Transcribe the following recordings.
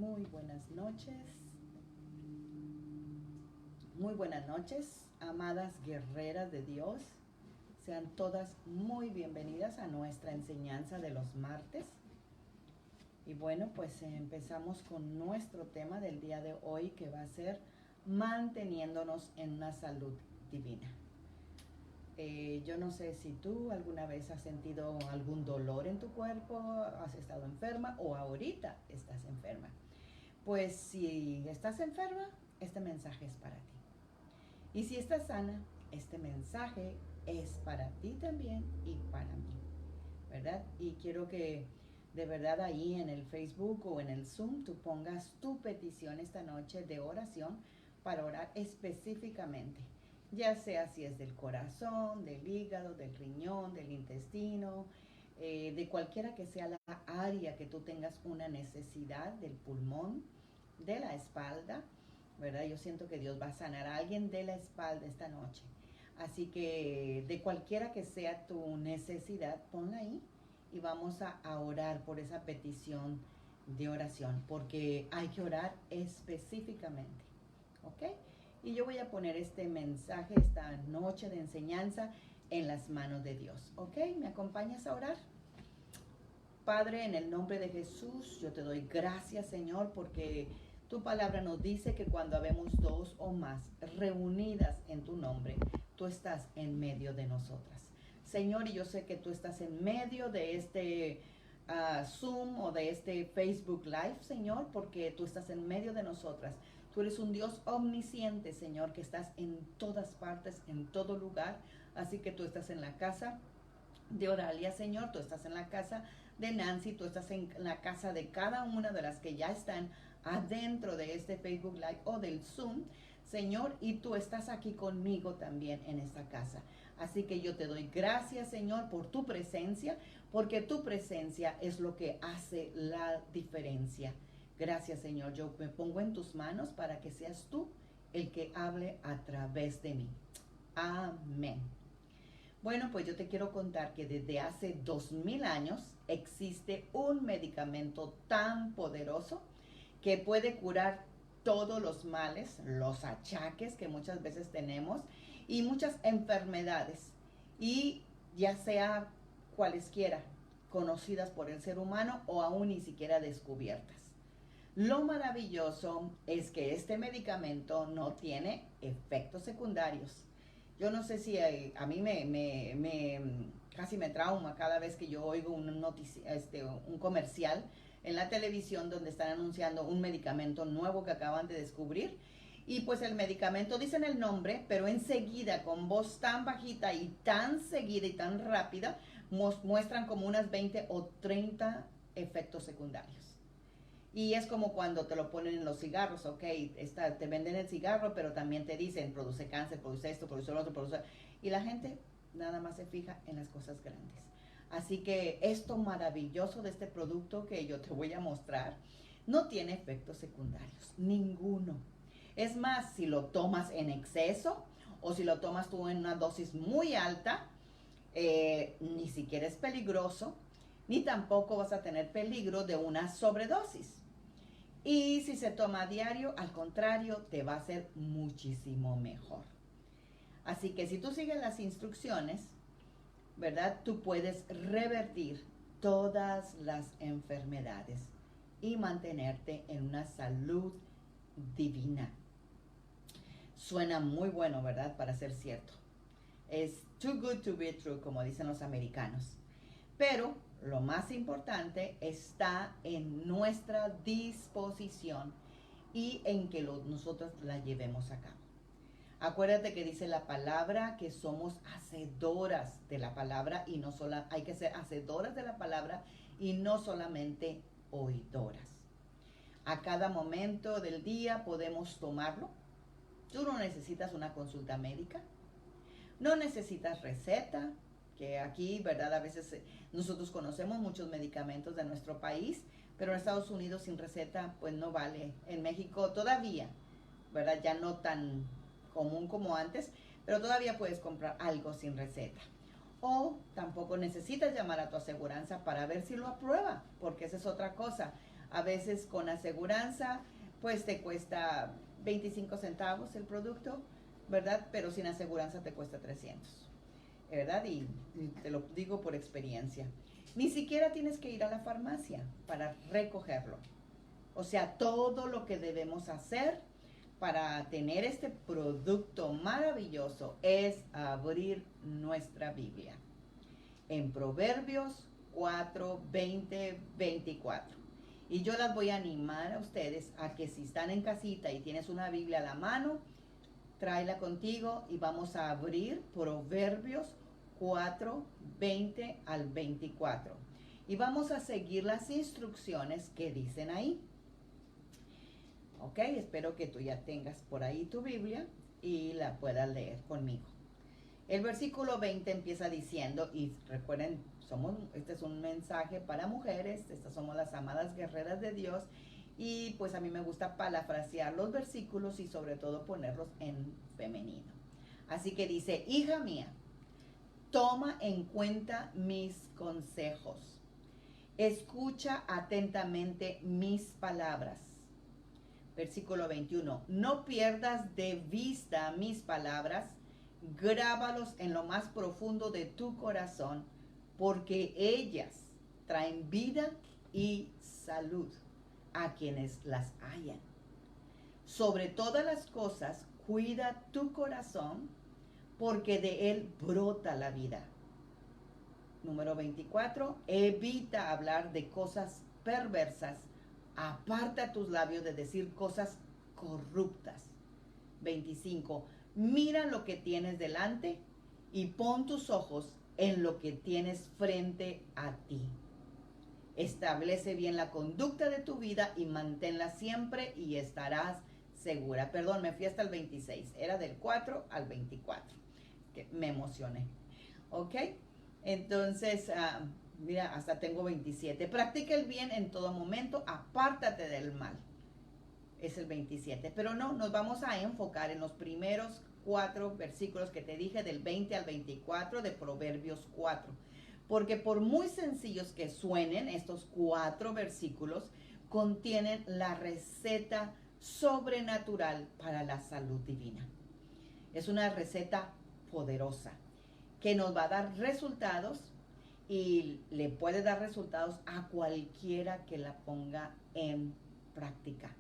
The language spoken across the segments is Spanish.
Muy buenas noches. Muy buenas noches, amadas guerreras de Dios. Sean todas muy bienvenidas a nuestra enseñanza de los martes. Y bueno, pues empezamos con nuestro tema del día de hoy, que va a ser manteniéndonos en una salud divina. Yo no sé si tú alguna vez has sentido algún dolor en tu cuerpo, has estado enferma o ahorita estás enferma. Pues si estás enferma, este mensaje es para ti. Y si estás sana, este mensaje es para ti también y para mí, ¿verdad? Y quiero que de verdad ahí en el Facebook o en el Zoom tú pongas tu petición esta noche de oración para orar específicamente, ya sea si es del corazón, del hígado, del riñón, del intestino, de cualquiera que sea la área que tú tengas una necesidad, del pulmón, de la espalda, ¿verdad? Yo siento que Dios va a sanar a alguien de la espalda esta noche. Así que de cualquiera que sea tu necesidad, ponla ahí y vamos a orar por esa petición de oración, porque hay que orar específicamente, ¿ok? Y yo voy a poner este mensaje, esta noche de enseñanza, en las manos de Dios, ¿ok? ¿Me acompañas a orar? Padre, en el nombre de Jesús, yo te doy gracias, Señor, porque tu palabra nos dice que cuando habemos dos o más reunidas en tu nombre, tú estás en medio de nosotras. Señor, y yo sé que tú estás en medio de este Zoom o de este Facebook Live, Señor, porque tú estás en medio de nosotras. Tú eres un Dios omnisciente, Señor, que estás en todas partes, en todo lugar. Así que tú estás en la casa de Oralia, Señor, tú estás en la casa de Nancy, tú estás en la casa de cada una de las que ya están adentro de este Facebook Live o del Zoom, Señor, y tú estás aquí conmigo también en esta casa. Así que yo te doy gracias, Señor, por tu presencia, porque tu presencia es lo que hace la diferencia. Gracias, Señor. Yo me pongo en tus manos para que seas tú el que hable a través de mí. Amén. Bueno, pues yo te quiero contar que desde hace 2000 años existe un medicamento tan poderoso que puede curar todos los males, los achaques que muchas veces tenemos y muchas enfermedades, y ya sea cualesquiera, conocidas por el ser humano o aún ni siquiera descubiertas. Lo maravilloso es que este medicamento no tiene efectos secundarios. Yo no sé si a mí casi me trauma cada vez que yo oigo un comercial en la televisión donde están anunciando un medicamento nuevo que acaban de descubrir. Y pues el medicamento, dicen el nombre, pero enseguida, con voz tan bajita y tan seguida y tan rápida, muestran como unas 20 o 30 efectos secundarios. Y es como cuando te lo ponen en los cigarros, ok, te venden el cigarro, pero también te dicen, produce cáncer, produce esto, produce lo otro, produce... Y la gente nada más se fija en las cosas grandes. Así que esto maravilloso de este producto que yo te voy a mostrar, no tiene efectos secundarios, ninguno. Es más, si lo tomas en exceso o si lo tomas tú en una dosis muy alta, ni siquiera es peligroso, ni tampoco vas a tener peligro de una sobredosis. Y si se toma a diario, al contrario, te va a hacer muchísimo mejor. Así que si tú sigues las instrucciones, ¿verdad? Tú puedes revertir todas las enfermedades y mantenerte en una salud divina. Suena muy bueno, ¿verdad? Para ser cierto. Es too good to be true, como dicen los americanos. Pero lo más importante está en nuestra disposición y en que nosotros la llevemos a cabo. Acuérdate que dice la palabra que somos hacedoras de la palabra y no solo, hay que ser hacedoras de la palabra y no solamente oidoras. A cada momento del día podemos tomarlo. Tú no necesitas una consulta médica, no necesitas receta, que aquí, ¿verdad? A veces nosotros conocemos muchos medicamentos de nuestro país, pero en Estados Unidos sin receta pues no vale. En México todavía, ¿verdad? Ya no tan común como antes, pero todavía puedes comprar algo sin receta. O tampoco necesitas llamar a tu aseguranza para ver si lo aprueba, porque esa es otra cosa. A veces con aseguranza, pues te cuesta 25 centavos el producto, ¿verdad? Pero sin aseguranza te cuesta 300, ¿verdad? Y te lo digo por experiencia. Ni siquiera tienes que ir a la farmacia para recogerlo. O sea, todo lo que debemos hacer para tener este producto maravilloso es abrir nuestra Biblia. En Proverbios 4, 20, 24. Y yo las voy a animar a ustedes a que si están en casita y tienes una Biblia a la mano, tráela contigo y vamos a abrir Proverbios 4, 20 al 24. Y vamos a seguir las instrucciones que dicen ahí. Ok, espero que tú ya tengas por ahí tu Biblia y la puedas leer conmigo. El versículo 20 empieza diciendo, y recuerden, este es un mensaje para mujeres, estas somos las amadas guerreras de Dios, y pues a mí me gusta parafrasear los versículos y sobre todo ponerlos en femenino. Así que dice, hija mía, toma en cuenta mis consejos, escucha atentamente mis palabras. Versículo 21, no pierdas de vista mis palabras, grábalos en lo más profundo de tu corazón, porque ellas traen vida y salud a quienes las hallan. Sobre todas las cosas, cuida tu corazón, porque de él brota la vida. Número 24, evita hablar de cosas perversas, aparta tus labios de decir cosas corruptas. 25, mira lo que tienes delante y pon tus ojos en lo que tienes frente a ti. Establece bien la conducta de tu vida y manténla siempre y estarás segura. Perdón, me fui hasta el 26. Era del 4 al 24. Que me emocioné. ¿Ok? Entonces, mira, hasta tengo 27. Practica el bien en todo momento. Apártate del mal. Es el 27. Pero no, nos vamos a enfocar en los primeros 4 versículos que te dije, del 20 al 24 de Proverbios 4. Porque por muy sencillos que suenen, estos 4 versículos contienen la receta sobrenatural para la salud divina. Es una receta poderosa que nos va a dar resultados y le puede dar resultados a cualquiera que la ponga en práctica.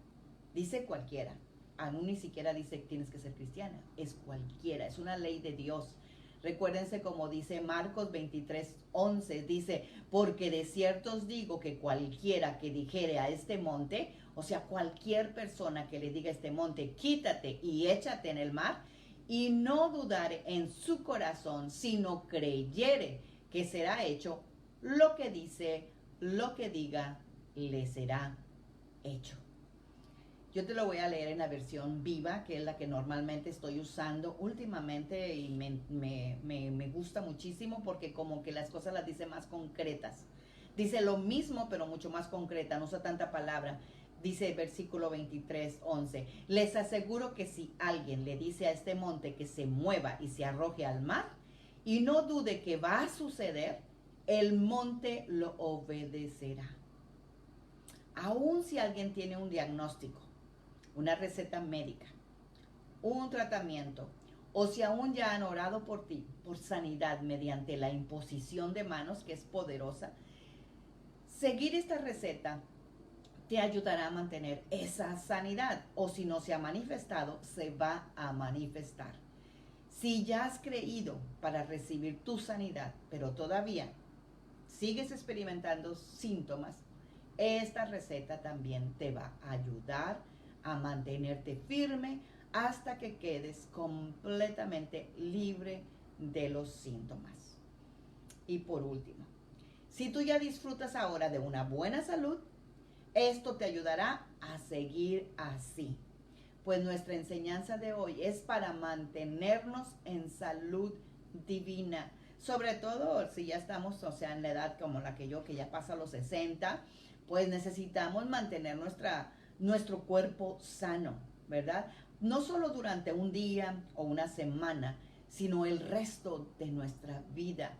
Dice cualquiera, aún ni siquiera dice que tienes que ser cristiana, es cualquiera, es una ley de Dios. Recuérdense como dice Marcos 23:11, dice, porque de cierto os digo que cualquiera que dijere a este monte, o sea, cualquier persona que le diga a este monte, quítate y échate en el mar, y no dudare en su corazón, sino creyere que será hecho lo que dice, lo que diga, le será hecho. Yo te lo voy a leer en la versión viva, que es la que normalmente estoy usando últimamente y me gusta muchísimo porque como que las cosas las dice más concretas. Dice lo mismo, pero mucho más concreta, no usa tanta palabra. Dice el versículo 23:11, les aseguro que si alguien le dice a este monte que se mueva y se arroje al mar, y no dude que va a suceder, el monte lo obedecerá. Aun si alguien tiene un diagnóstico, una receta médica, un tratamiento, o si aún ya han orado por ti, por sanidad mediante la imposición de manos, que es poderosa, seguir esta receta te ayudará a mantener esa sanidad, o si no se ha manifestado, se va a manifestar. Si ya has creído para recibir tu sanidad, pero todavía sigues experimentando síntomas, esta receta también te va a ayudar a mantenerte firme hasta que quedes completamente libre de los síntomas. Y por último, si tú ya disfrutas ahora de una buena salud, esto te ayudará a seguir así. Pues nuestra enseñanza de hoy es para mantenernos en salud divina. Sobre todo si ya estamos, o sea, en la edad como la que yo, que ya pasa los 60, pues necesitamos mantener nuestro cuerpo sano, ¿verdad? No solo durante un día o una semana, sino el resto de nuestra vida.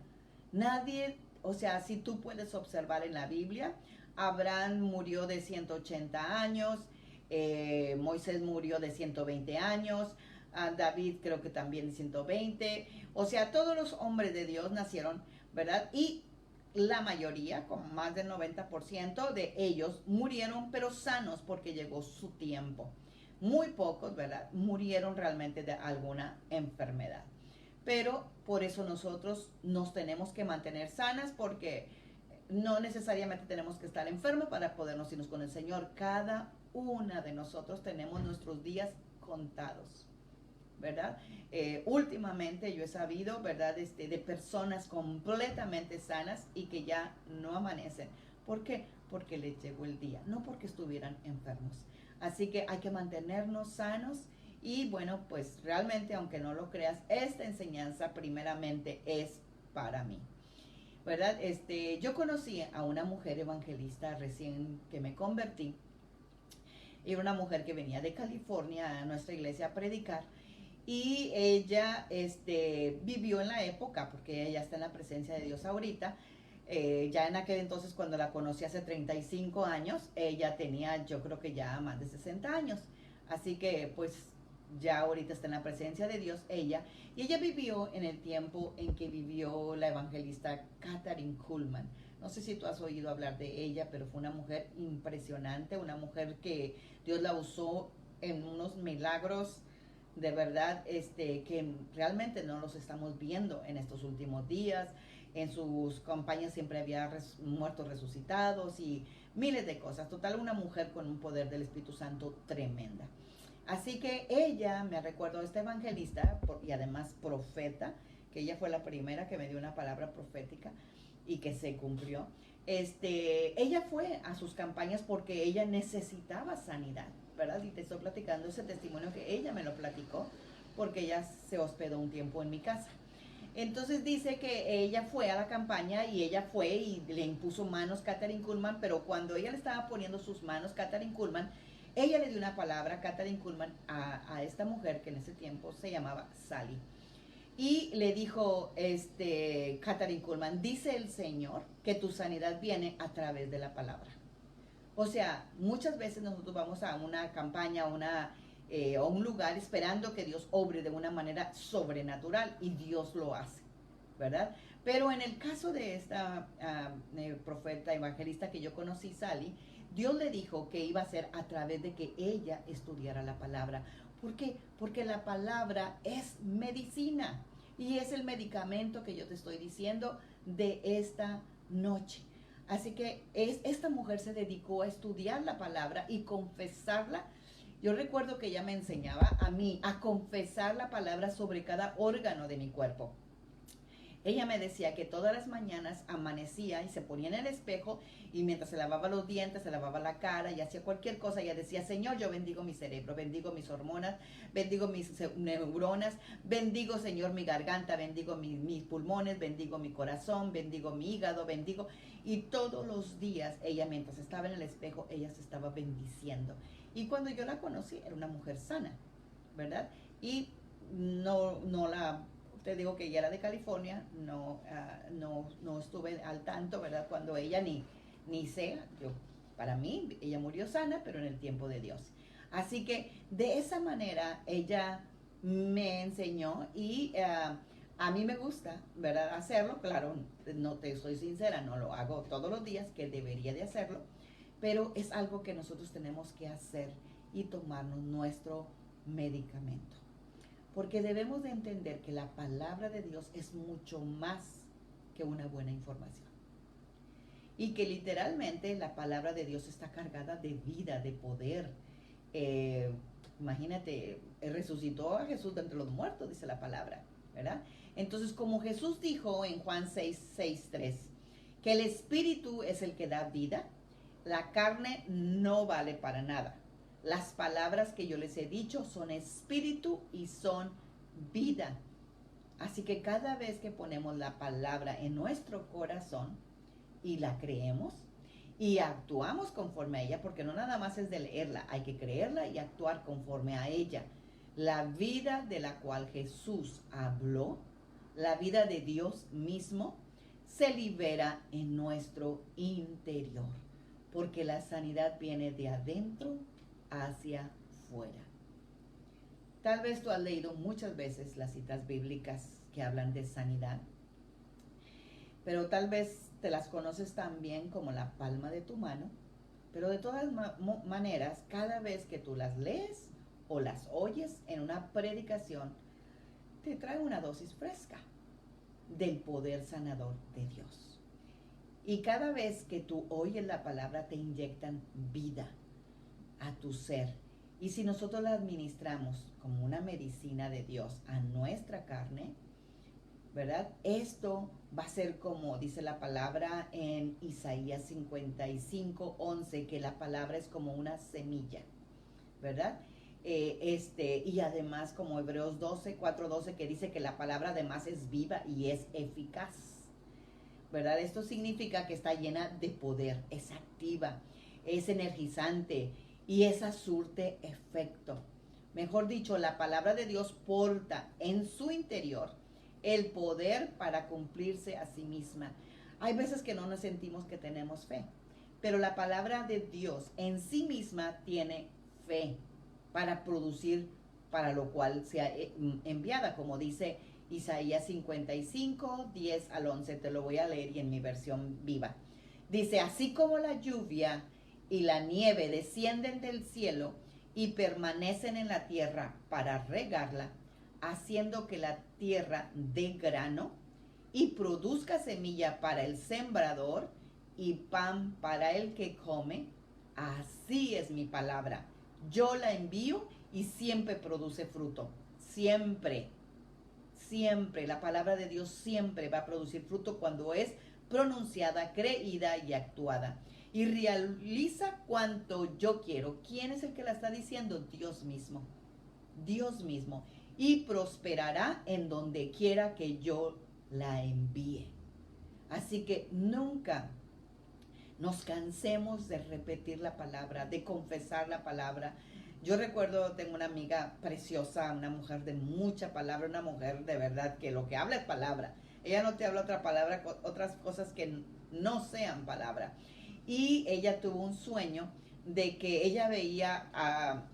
Nadie, o sea, si tú puedes observar en la Biblia, Abraham murió de 180 años, Moisés murió de 120 años, David creo que también de 120. O sea, todos los hombres de Dios nacieron, ¿verdad? Y la mayoría, con más del 90% de ellos murieron, pero sanos porque llegó su tiempo. Muy pocos, ¿verdad? Murieron realmente de alguna enfermedad. Pero por eso nosotros nos tenemos que mantener sanas, porque no necesariamente tenemos que estar enfermos para podernos irnos con el Señor. Cada una de nosotros tenemos nuestros días contados, ¿verdad? Últimamente yo he sabido, ¿verdad? De personas completamente sanas y que ya no amanecen. ¿Por qué? Porque les llegó el día, no porque estuvieran enfermos. Así que hay que mantenernos sanos. Y bueno, pues realmente, aunque no lo creas, esta enseñanza primeramente es para mí, ¿verdad? Yo conocí a una mujer evangelista recién que me convertí. Era una mujer que venía de California a nuestra iglesia a predicar. Y ella vivió en la época, porque ella está en la presencia de Dios ahorita. Ya en aquel entonces, cuando la conocí hace 35 años, ella tenía, yo creo que ya más de 60 años. Así que pues ya ahorita está en la presencia de Dios ella. Y ella vivió en el tiempo en que vivió la evangelista Kathryn Kuhlman. No sé si tú has oído hablar de ella, pero fue una mujer impresionante, una mujer que Dios la usó en unos milagros de verdad, que realmente no los estamos viendo en estos últimos días. En sus campañas siempre había muertos resucitados y miles de cosas. Total, una mujer con un poder del Espíritu Santo tremenda. Así que ella, me recuerdo, esta evangelista y además profeta, que ella fue la primera que me dio una palabra profética y que se cumplió. Ella fue a sus campañas porque ella necesitaba sanidad, ¿verdad? Y te estoy platicando ese testimonio que ella me lo platicó, porque ella se hospedó un tiempo en mi casa. Entonces dice que ella fue a la campaña y ella fue y le impuso manos Kathryn Kuhlman, pero cuando ella le estaba poniendo sus manos, Kathryn Kuhlman, ella le dio una palabra, Kathryn Kuhlman, a esta mujer que en ese tiempo se llamaba Sally. Y le dijo Kathryn Kuhlman, dice el Señor que tu sanidad viene a través de la palabra. O sea, muchas veces nosotros vamos a una campaña, a un lugar esperando que Dios obre de una manera sobrenatural, y Dios lo hace, ¿verdad? Pero en el caso de esta profeta evangelista que yo conocí, Sally, Dios le dijo que iba a ser a través de que ella estudiara la palabra. ¿Por qué? Porque la palabra es medicina y es el medicamento que yo te estoy diciendo de esta noche. Así que esta mujer se dedicó a estudiar la palabra y confesarla. Yo recuerdo que ella me enseñaba a mí a confesar la palabra sobre cada órgano de mi cuerpo. Ella me decía que todas las mañanas amanecía y se ponía en el espejo, y mientras se lavaba los dientes, se lavaba la cara y hacía cualquier cosa, ella decía: Señor, yo bendigo mi cerebro, bendigo mis hormonas, bendigo mis neuronas, bendigo, Señor, mi garganta, bendigo mis pulmones, bendigo mi corazón, bendigo mi hígado, bendigo. Y todos los días ella, mientras estaba en el espejo, ella se estaba bendiciendo. Y cuando yo la conocí, era una mujer sana, ¿verdad? Y te digo que ella era de California, no estuve al tanto, ¿verdad? Cuando ella ni sé, para mí, ella murió sana, pero en el tiempo de Dios. Así que de esa manera ella me enseñó, y a mí me gusta, ¿verdad? Hacerlo. Claro, no te soy sincera, no lo hago todos los días, que debería de hacerlo, pero es algo que nosotros tenemos que hacer y tomarnos nuestro medicamento. Porque debemos de entender que la palabra de Dios es mucho más que una buena información. Y que literalmente la palabra de Dios está cargada de vida, de poder. Imagínate, resucitó a Jesús de entre los muertos, dice la palabra, ¿verdad? Entonces, como Jesús dijo en Juan 6:3, que el Espíritu es el que da vida, la carne no vale para nada. Las palabras que yo les he dicho son espíritu y son vida. Así que cada vez que ponemos la palabra en nuestro corazón y la creemos y actuamos conforme a ella, porque no nada más es de leerla, hay que creerla y actuar conforme a ella. La vida de la cual Jesús habló, la vida de Dios mismo, se libera en nuestro interior. porque la sanidad viene de adentro hacia fuera. Tal vez tú has leído muchas veces las citas bíblicas que hablan de sanidad, pero tal vez te las conoces tan bien como la palma de tu mano, pero de todas maneras, cada vez que tú las lees o las oyes en una predicación, te trae una dosis fresca del poder sanador de Dios. Y cada vez que tú oyes la palabra, te inyectan vida a tu ser. Y si nosotros la administramos como una medicina de Dios a nuestra carne, ¿verdad? Esto va a ser como dice la palabra en Isaías 55:11, que la palabra es como una semilla, ¿verdad? Y además como Hebreos 4:12, que dice que la palabra además es viva y es eficaz, ¿verdad? Esto significa que está llena de poder, es activa, es energizante y esa surte efecto. Mejor dicho, la palabra de Dios porta en su interior el poder para cumplirse a sí misma. Hay veces que no nos sentimos que tenemos fe, pero la palabra de Dios en sí misma tiene fe para producir para lo cual sea enviada, como dice Isaías 55:10-11. Te lo voy a leer y en mi versión viva. Dice, así como la lluvia y la nieve descienden del cielo y permanecen en la tierra para regarla, haciendo que la tierra dé grano y produzca semilla para el sembrador y pan para el que come, así es mi palabra. Yo la envío y siempre produce fruto. Siempre, siempre. La palabra de Dios siempre va a producir fruto cuando es pronunciada, creída y actuada. Y realiza cuanto yo quiero. ¿Quién es el que la está diciendo? Dios mismo. Dios mismo. Y prosperará en donde quiera que yo la envíe. Así que nunca nos cansemos de repetir la palabra, de confesar la palabra. Yo recuerdo, tengo una amiga preciosa, una mujer de mucha palabra, una mujer de verdad que lo que habla es palabra. Ella no te habla otra palabra, otras cosas que no sean palabra. Y ella tuvo un sueño de que ella veía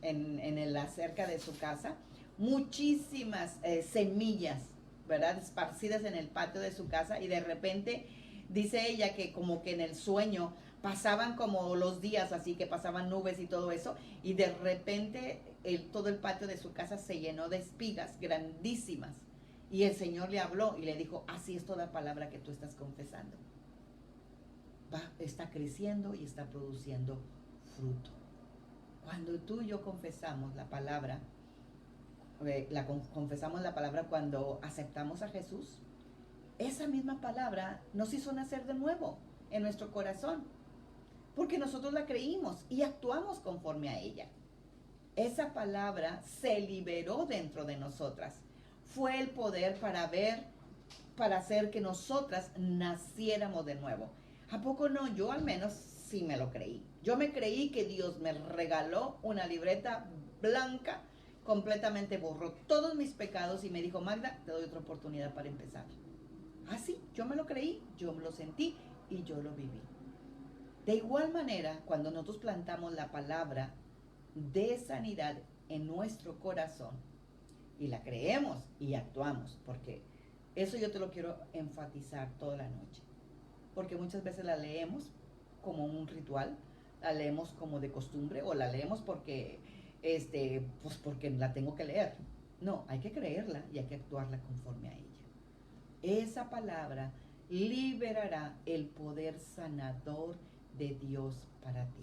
en la cerca de su casa muchísimas semillas, ¿verdad? Esparcidas en el patio de su casa, y de repente dice ella que como que en el sueño pasaban como los días, así que pasaban nubes y todo eso, y de repente todo el patio de su casa se llenó de espigas grandísimas. Y el Señor le habló y le dijo, así es toda palabra que tú estás confesando. Está creciendo y está produciendo fruto. Cuando tú y yo confesamos la palabra, confesamos la palabra cuando aceptamos a Jesús, esa misma palabra nos hizo nacer de nuevo en nuestro corazón, porque nosotros la creímos y actuamos conforme a ella. Esa palabra se liberó dentro de nosotras. Fue el poder para hacer que nosotras naciéramos de nuevo. ¿A poco no? Yo al menos sí me lo creí. Yo me creí que Dios me regaló una libreta blanca, completamente borró todos mis pecados y me dijo, Magda, te doy otra oportunidad para empezar. Así, yo me lo creí, yo me lo sentí y yo lo viví. De igual manera, cuando nosotros plantamos la palabra de sanidad en nuestro corazón y la creemos y actuamos, porque eso yo te lo quiero enfatizar toda la noche, porque muchas veces la leemos como un ritual, la leemos como de costumbre o la leemos porque pues porque la tengo que leer. No, hay que creerla y hay que actuarla conforme a ella. Esa palabra liberará el poder sanador de Dios para ti.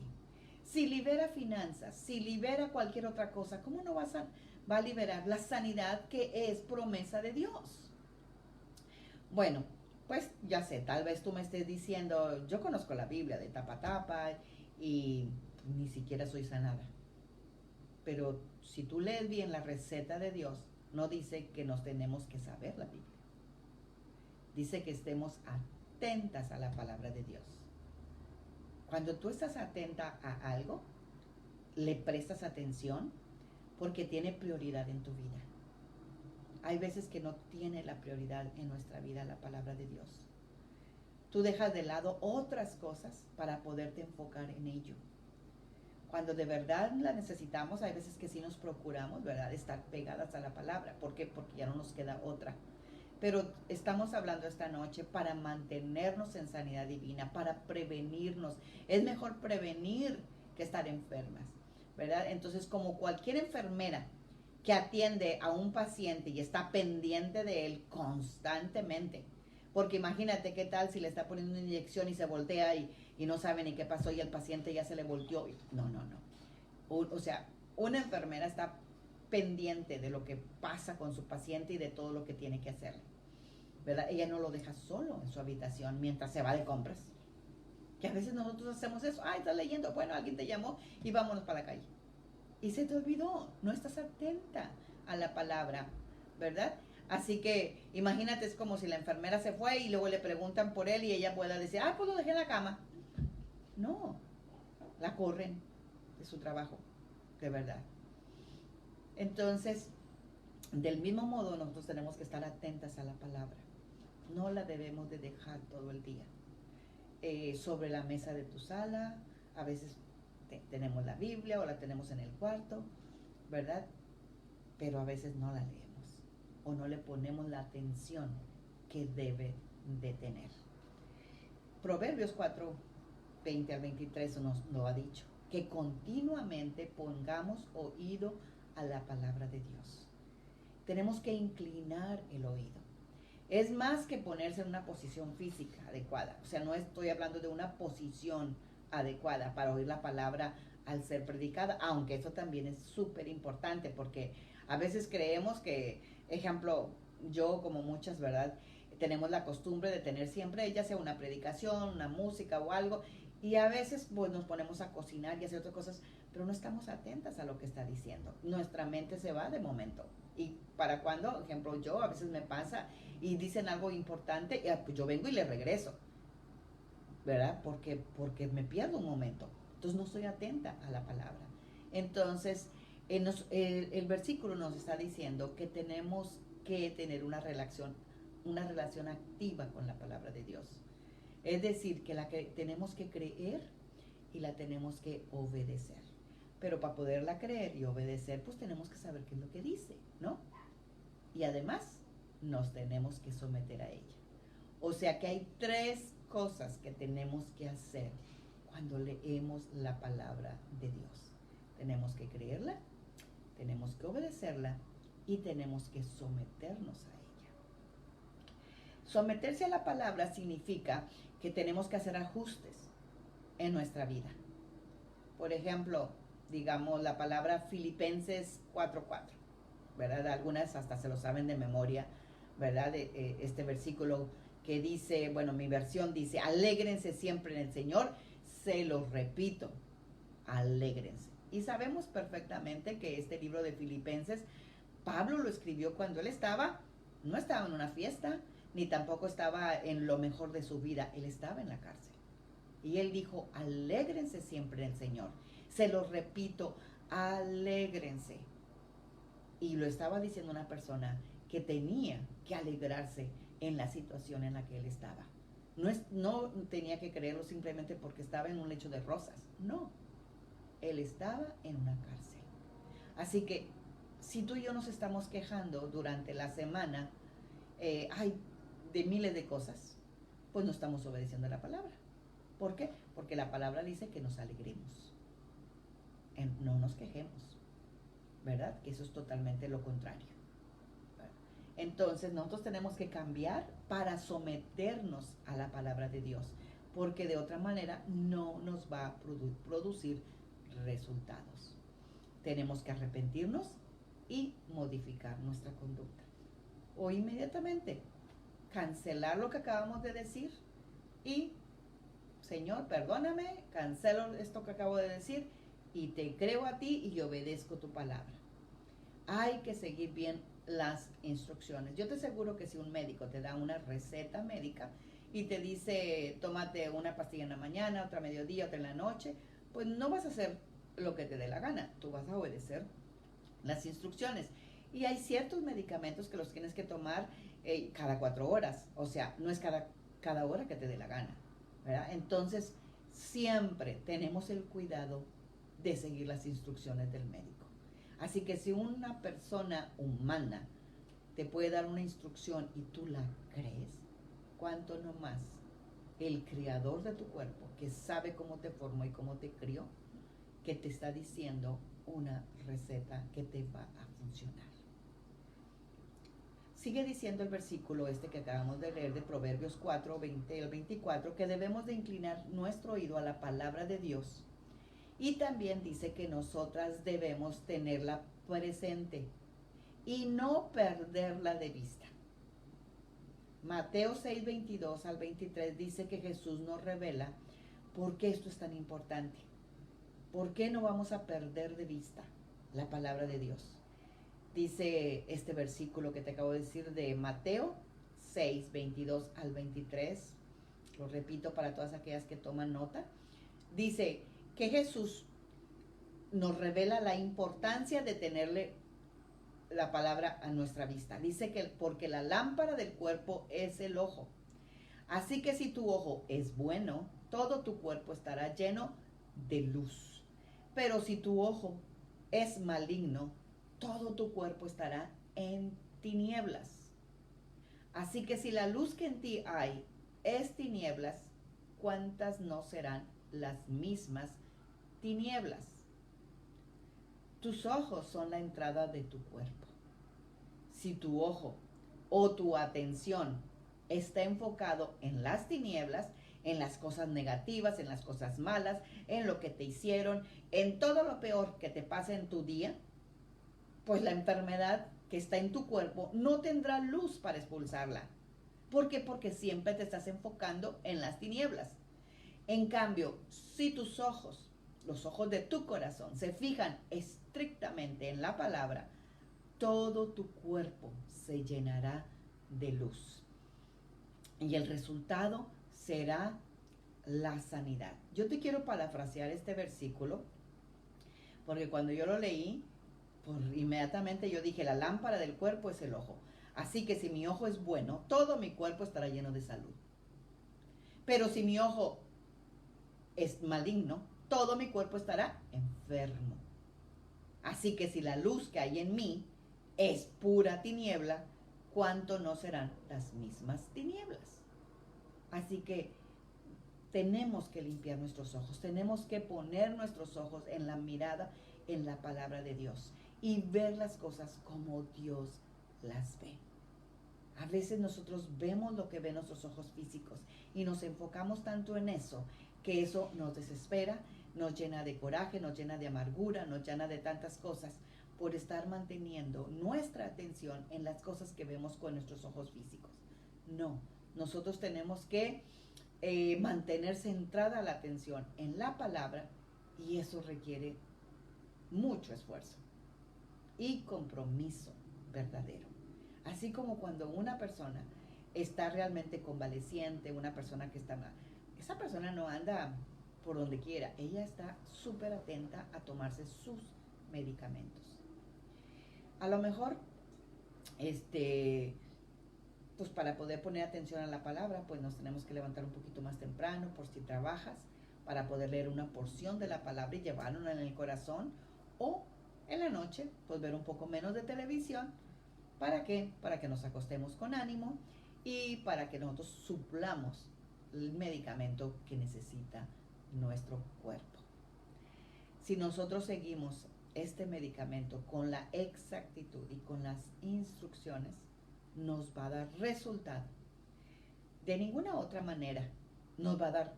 Si libera finanzas, si libera cualquier otra cosa, ¿cómo no va a liberar la sanidad que es promesa de Dios? Bueno, pues ya sé, tal vez tú me estés diciendo, yo conozco la Biblia de tapa a tapa y ni siquiera soy sanada. Pero si tú lees bien la receta de Dios, no dice que nos tenemos que saber la Biblia. Dice que estemos atentas a la palabra de Dios. Cuando tú estás atenta a algo, le prestas atención porque tiene prioridad en tu vida. Hay veces que no tiene la prioridad en nuestra vida la palabra de Dios. tú dejas de lado otras cosas para poderte enfocar en ello. Cuando de verdad la necesitamos, hay veces que sí nos procuramos, ¿verdad?, estar pegadas a la palabra. ¿Por qué? Porque ya no nos queda otra. Pero estamos hablando esta noche para mantenernos en sanidad divina, para prevenirnos. Es mejor prevenir que estar enfermas, ¿verdad? Entonces, como cualquier enfermera que atiende a un paciente y está pendiente de él constantemente, porque imagínate qué tal si le está poniendo una inyección y se voltea y no sabe ni qué pasó y el paciente ya se le volteó. No. O sea, una enfermera está pendiente de lo que pasa con su paciente y de todo lo que tiene que hacerle, ¿verdad? Ella no lo deja solo en su habitación mientras se va de compras. Que a veces nosotros hacemos eso. Estás leyendo, bueno, alguien te llamó y vámonos para la calle. Y se te olvidó, no estás atenta a la palabra, ¿verdad? Así que imagínate, es como si la enfermera se fue y luego le preguntan por él y ella pueda decir, pues lo dejé en la cama. No, la corren de su trabajo, de verdad. Entonces, del mismo modo, nosotros tenemos que estar atentas a la palabra. No la debemos de dejar todo el día. Sobre la mesa de tu sala, a veces tenemos la Biblia o la tenemos en el cuarto, ¿verdad? Pero a veces no la leemos o no le ponemos la atención que debe de tener. Proverbios 4, 20 al 23 nos lo ha dicho, que continuamente pongamos oído a la palabra de Dios. Tenemos que inclinar el oído. Es más que ponerse en una posición física adecuada. O sea, no estoy hablando de una posición adecuada para oír la palabra al ser predicada, aunque eso también es súper importante, porque a veces creemos que, ejemplo, yo como muchas, ¿verdad?, tenemos la costumbre de tener siempre, ya sea una predicación, una música o algo, y a veces pues nos ponemos a cocinar y hacer otras cosas, pero no estamos atentas a lo que está diciendo. Nuestra mente se va de momento. Y para cuando, ejemplo, yo a veces me pasa y dicen algo importante, pues yo vengo y le regreso, ¿verdad? Porque me pierdo un momento. Entonces no estoy atenta a la palabra. Entonces, el versículo nos está diciendo que tenemos que tener una relación activa con la palabra de Dios. Es decir, que tenemos que creer y la tenemos que obedecer. Pero para poderla creer y obedecer, pues tenemos que saber qué es lo que dice, ¿no? Y además, nos tenemos que someter a ella. O sea que hay 3 cosas que tenemos que hacer cuando leemos la palabra de Dios. Tenemos que creerla, tenemos que obedecerla y tenemos que someternos a ella. Someterse a la palabra significa que tenemos que hacer ajustes en nuestra vida. Por ejemplo, digamos la palabra Filipenses 4:4, ¿verdad? Algunas hasta se lo saben de memoria, ¿verdad? Este versículo que dice, bueno, mi versión dice, alégrense siempre en el Señor, se los repito, alégrense. Y sabemos perfectamente que este libro de Filipenses, Pablo lo escribió cuando él no estaba en una fiesta, ni tampoco estaba en lo mejor de su vida, él estaba en la cárcel. Y él dijo, alégrense siempre en el Señor. Se los repito, alégrense. Y lo estaba diciendo una persona que tenía que alegrarse en la situación en la que él estaba. No tenía que creerlo simplemente porque estaba en un lecho de rosas. No, él estaba en una cárcel. Así que si tú y yo nos estamos quejando durante la semana, de miles de cosas, pues no estamos obedeciendo a la palabra. ¿Por qué? Porque la palabra dice que nos alegremos, no nos quejemos, ¿verdad? Que eso es totalmente lo contrario. Entonces nosotros tenemos que cambiar para someternos a la palabra de Dios, porque de otra manera no nos va a producir resultados. Tenemos que arrepentirnos y modificar nuestra conducta. O inmediatamente cancelar lo que acabamos de decir y, Señor, perdóname, cancelo esto que acabo de decir y te creo a ti y obedezco tu palabra. Hay que seguir bien las instrucciones. Yo te aseguro que si un médico te da una receta médica y te dice, tómate una pastilla en la mañana, otra a mediodía, otra en la noche, pues no vas a hacer lo que te dé la gana, tú vas a obedecer las instrucciones. Y hay ciertos medicamentos que los tienes que tomar cada 4 horas, o sea, no es cada cada hora que te dé la gana, ¿verdad? Entonces, siempre tenemos el cuidado de seguir las instrucciones del médico. Así que si una persona humana te puede dar una instrucción y tú la crees, ¿cuánto no más el creador de tu cuerpo, que sabe cómo te formó y cómo te crió, que te está diciendo una receta que te va a funcionar? Sigue diciendo el versículo que acabamos de leer de Proverbios 4, 20 al 24, que debemos de inclinar nuestro oído a la palabra de Dios. Y también dice que nosotras debemos tenerla presente y no perderla de vista. Mateo 6, 22 al 23 dice que Jesús nos revela por qué esto es tan importante. ¿Por qué no vamos a perder de vista la palabra de Dios? Dice este versículo que te acabo de decir de Mateo 6, 22 al 23. Lo repito para todas aquellas que toman nota. Dice que Jesús nos revela la importancia de tenerle la palabra a nuestra vista. Dice que porque la lámpara del cuerpo es el ojo. Así que si tu ojo es bueno, todo tu cuerpo estará lleno de luz. Pero si tu ojo es maligno, todo tu cuerpo estará en tinieblas. Así que si la luz que en ti hay es tinieblas, ¿cuántas no serán las mismas tinieblas? Tus ojos son la entrada de tu cuerpo. Si tu ojo o tu atención está enfocado en las tinieblas, en las cosas negativas, en las cosas malas, en lo que te hicieron, en todo lo peor que te pase en tu día, pues la enfermedad que está en tu cuerpo no tendrá luz para expulsarla. ¿Por qué? Porque siempre te estás enfocando en las tinieblas. En cambio, si tus ojos, los ojos de tu corazón, se fijan estrictamente en la palabra, todo tu cuerpo se llenará de luz. Y el resultado será la sanidad. Yo te quiero parafrasear este versículo, porque cuando yo lo leí, inmediatamente yo dije, la lámpara del cuerpo es el ojo. Así que si mi ojo es bueno, todo mi cuerpo estará lleno de salud. Pero si mi ojo es maligno, todo mi cuerpo estará enfermo. Así que si la luz que hay en mí es pura tiniebla, ¿cuánto no serán las mismas tinieblas? Así que tenemos que limpiar nuestros ojos, tenemos que poner nuestros ojos en la mirada, en la palabra de Dios y ver las cosas como Dios las ve. A veces nosotros vemos lo que ven nuestros ojos físicos y nos enfocamos tanto en eso que eso nos desespera, nos llena de coraje, nos llena de amargura, nos llena de tantas cosas por estar manteniendo nuestra atención en las cosas que vemos con nuestros ojos físicos. No, nosotros tenemos que mantener centrada la atención en la palabra y eso requiere mucho esfuerzo y compromiso verdadero. Así como cuando una persona está realmente convaleciente, una persona que está mal, esa persona no anda por donde quiera, ella está súper atenta a tomarse sus medicamentos. A lo mejor, pues para poder poner atención a la palabra, pues nos tenemos que levantar un poquito más temprano por si trabajas, para poder leer una porción de la palabra y llevarla en el corazón, o en la noche, pues ver un poco menos de televisión. ¿Para qué? Para que nos acostemos con ánimo y para que nosotros suplamos el medicamento que necesita nuestro cuerpo. Si nosotros seguimos este medicamento con la exactitud y con las instrucciones, nos va a dar resultado. De ninguna otra manera nos va a dar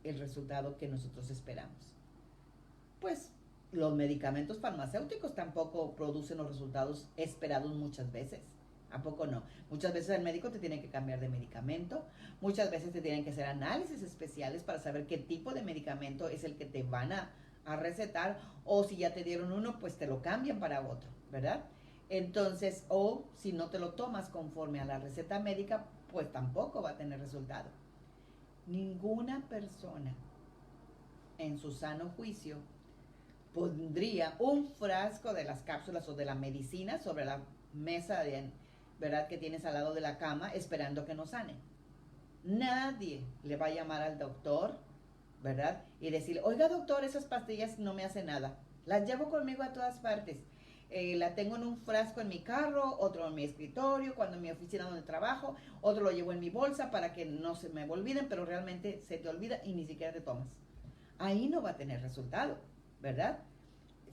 el resultado que nosotros esperamos. Pues los medicamentos farmacéuticos tampoco producen los resultados esperados muchas veces. ¿A poco no? Muchas veces el médico te tiene que cambiar de medicamento, muchas veces te tienen que hacer análisis especiales para saber qué tipo de medicamento es el que te van a recetar, o si ya te dieron uno, pues te lo cambian para otro, ¿verdad? Entonces, o si no te lo tomas conforme a la receta médica, pues tampoco va a tener resultado. Ninguna persona en su sano juicio pondría un frasco de las cápsulas o de la medicina sobre la mesa ¿verdad? Que tienes al lado de la cama esperando que nos sane. Nadie le va a llamar al doctor, ¿verdad? Y decirle, oiga doctor, esas pastillas no me hacen nada. Las llevo conmigo a todas partes. La tengo en un frasco en mi carro, otro en mi escritorio, cuando en mi oficina donde trabajo, otro lo llevo en mi bolsa para que no se me olviden, pero realmente se te olvida y ni siquiera te tomas. Ahí no va a tener resultado, ¿verdad?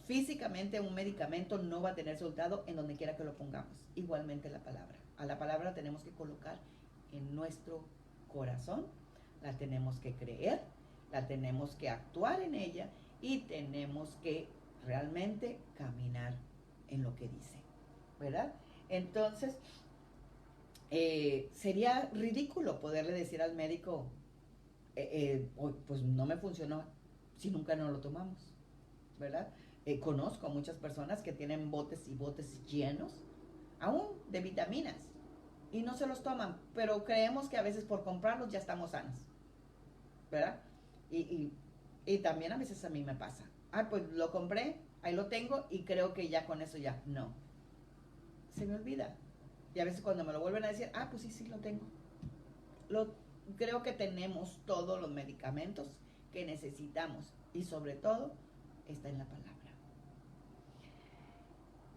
Físicamente un medicamento no va a tener resultado en donde quiera que lo pongamos. Igualmente la palabra. A la palabra la tenemos que colocar en nuestro corazón, la tenemos que creer, la tenemos que actuar en ella y tenemos que realmente caminar en lo que dice, ¿verdad? Entonces, sería ridículo poderle decir al médico, pues no me funcionó si nunca no lo tomamos, ¿verdad? Conozco a muchas personas que tienen botes y botes llenos, aún de vitaminas, y no se los toman, pero creemos que a veces por comprarlos ya estamos sanos, ¿verdad? Y, y, y también a veces a mí me pasa, pues lo compré, ahí lo tengo y creo que ya con eso ya, no, se me olvida. Y a veces cuando me lo vuelven a decir, pues sí, lo tengo. Creo que tenemos todos los medicamentos que necesitamos y sobre todo está en la palabra.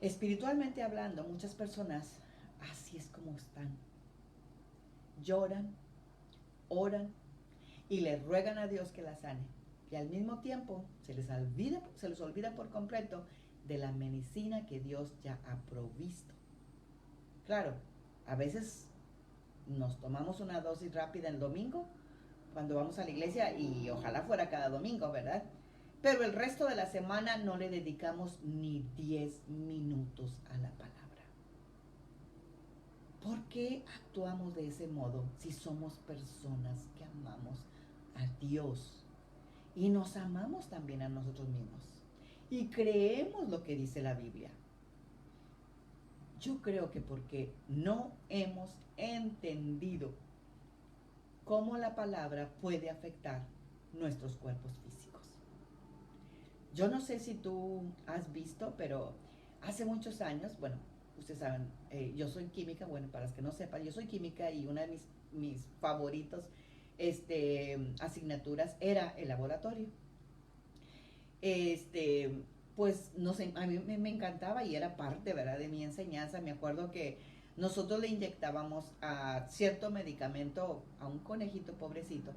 Espiritualmente hablando, muchas personas así es como están. Lloran, oran y le ruegan a Dios que la sane. Y al mismo tiempo se les olvida por completo de la medicina que Dios ya ha provisto. Claro, a veces nos tomamos una dosis rápida el domingo cuando vamos a la iglesia y ojalá fuera cada domingo, ¿verdad? Pero el resto de la semana no le dedicamos ni 10 minutos a la palabra. ¿Por qué actuamos de ese modo si somos personas que amamos a Dios y nos amamos también a nosotros mismos y creemos lo que dice la Biblia? Yo creo que porque no hemos entendido cómo la palabra puede afectar nuestros cuerpos físicos. Yo no sé si tú has visto, pero hace muchos años, bueno, ustedes saben, yo soy química, bueno, para los que no sepan, yo soy química y una de mis favoritos asignaturas era el laboratorio. Pues no sé, a mí me encantaba y era parte, ¿verdad?, de mi enseñanza. Me acuerdo que nosotros le inyectábamos a cierto medicamento a un conejito pobrecito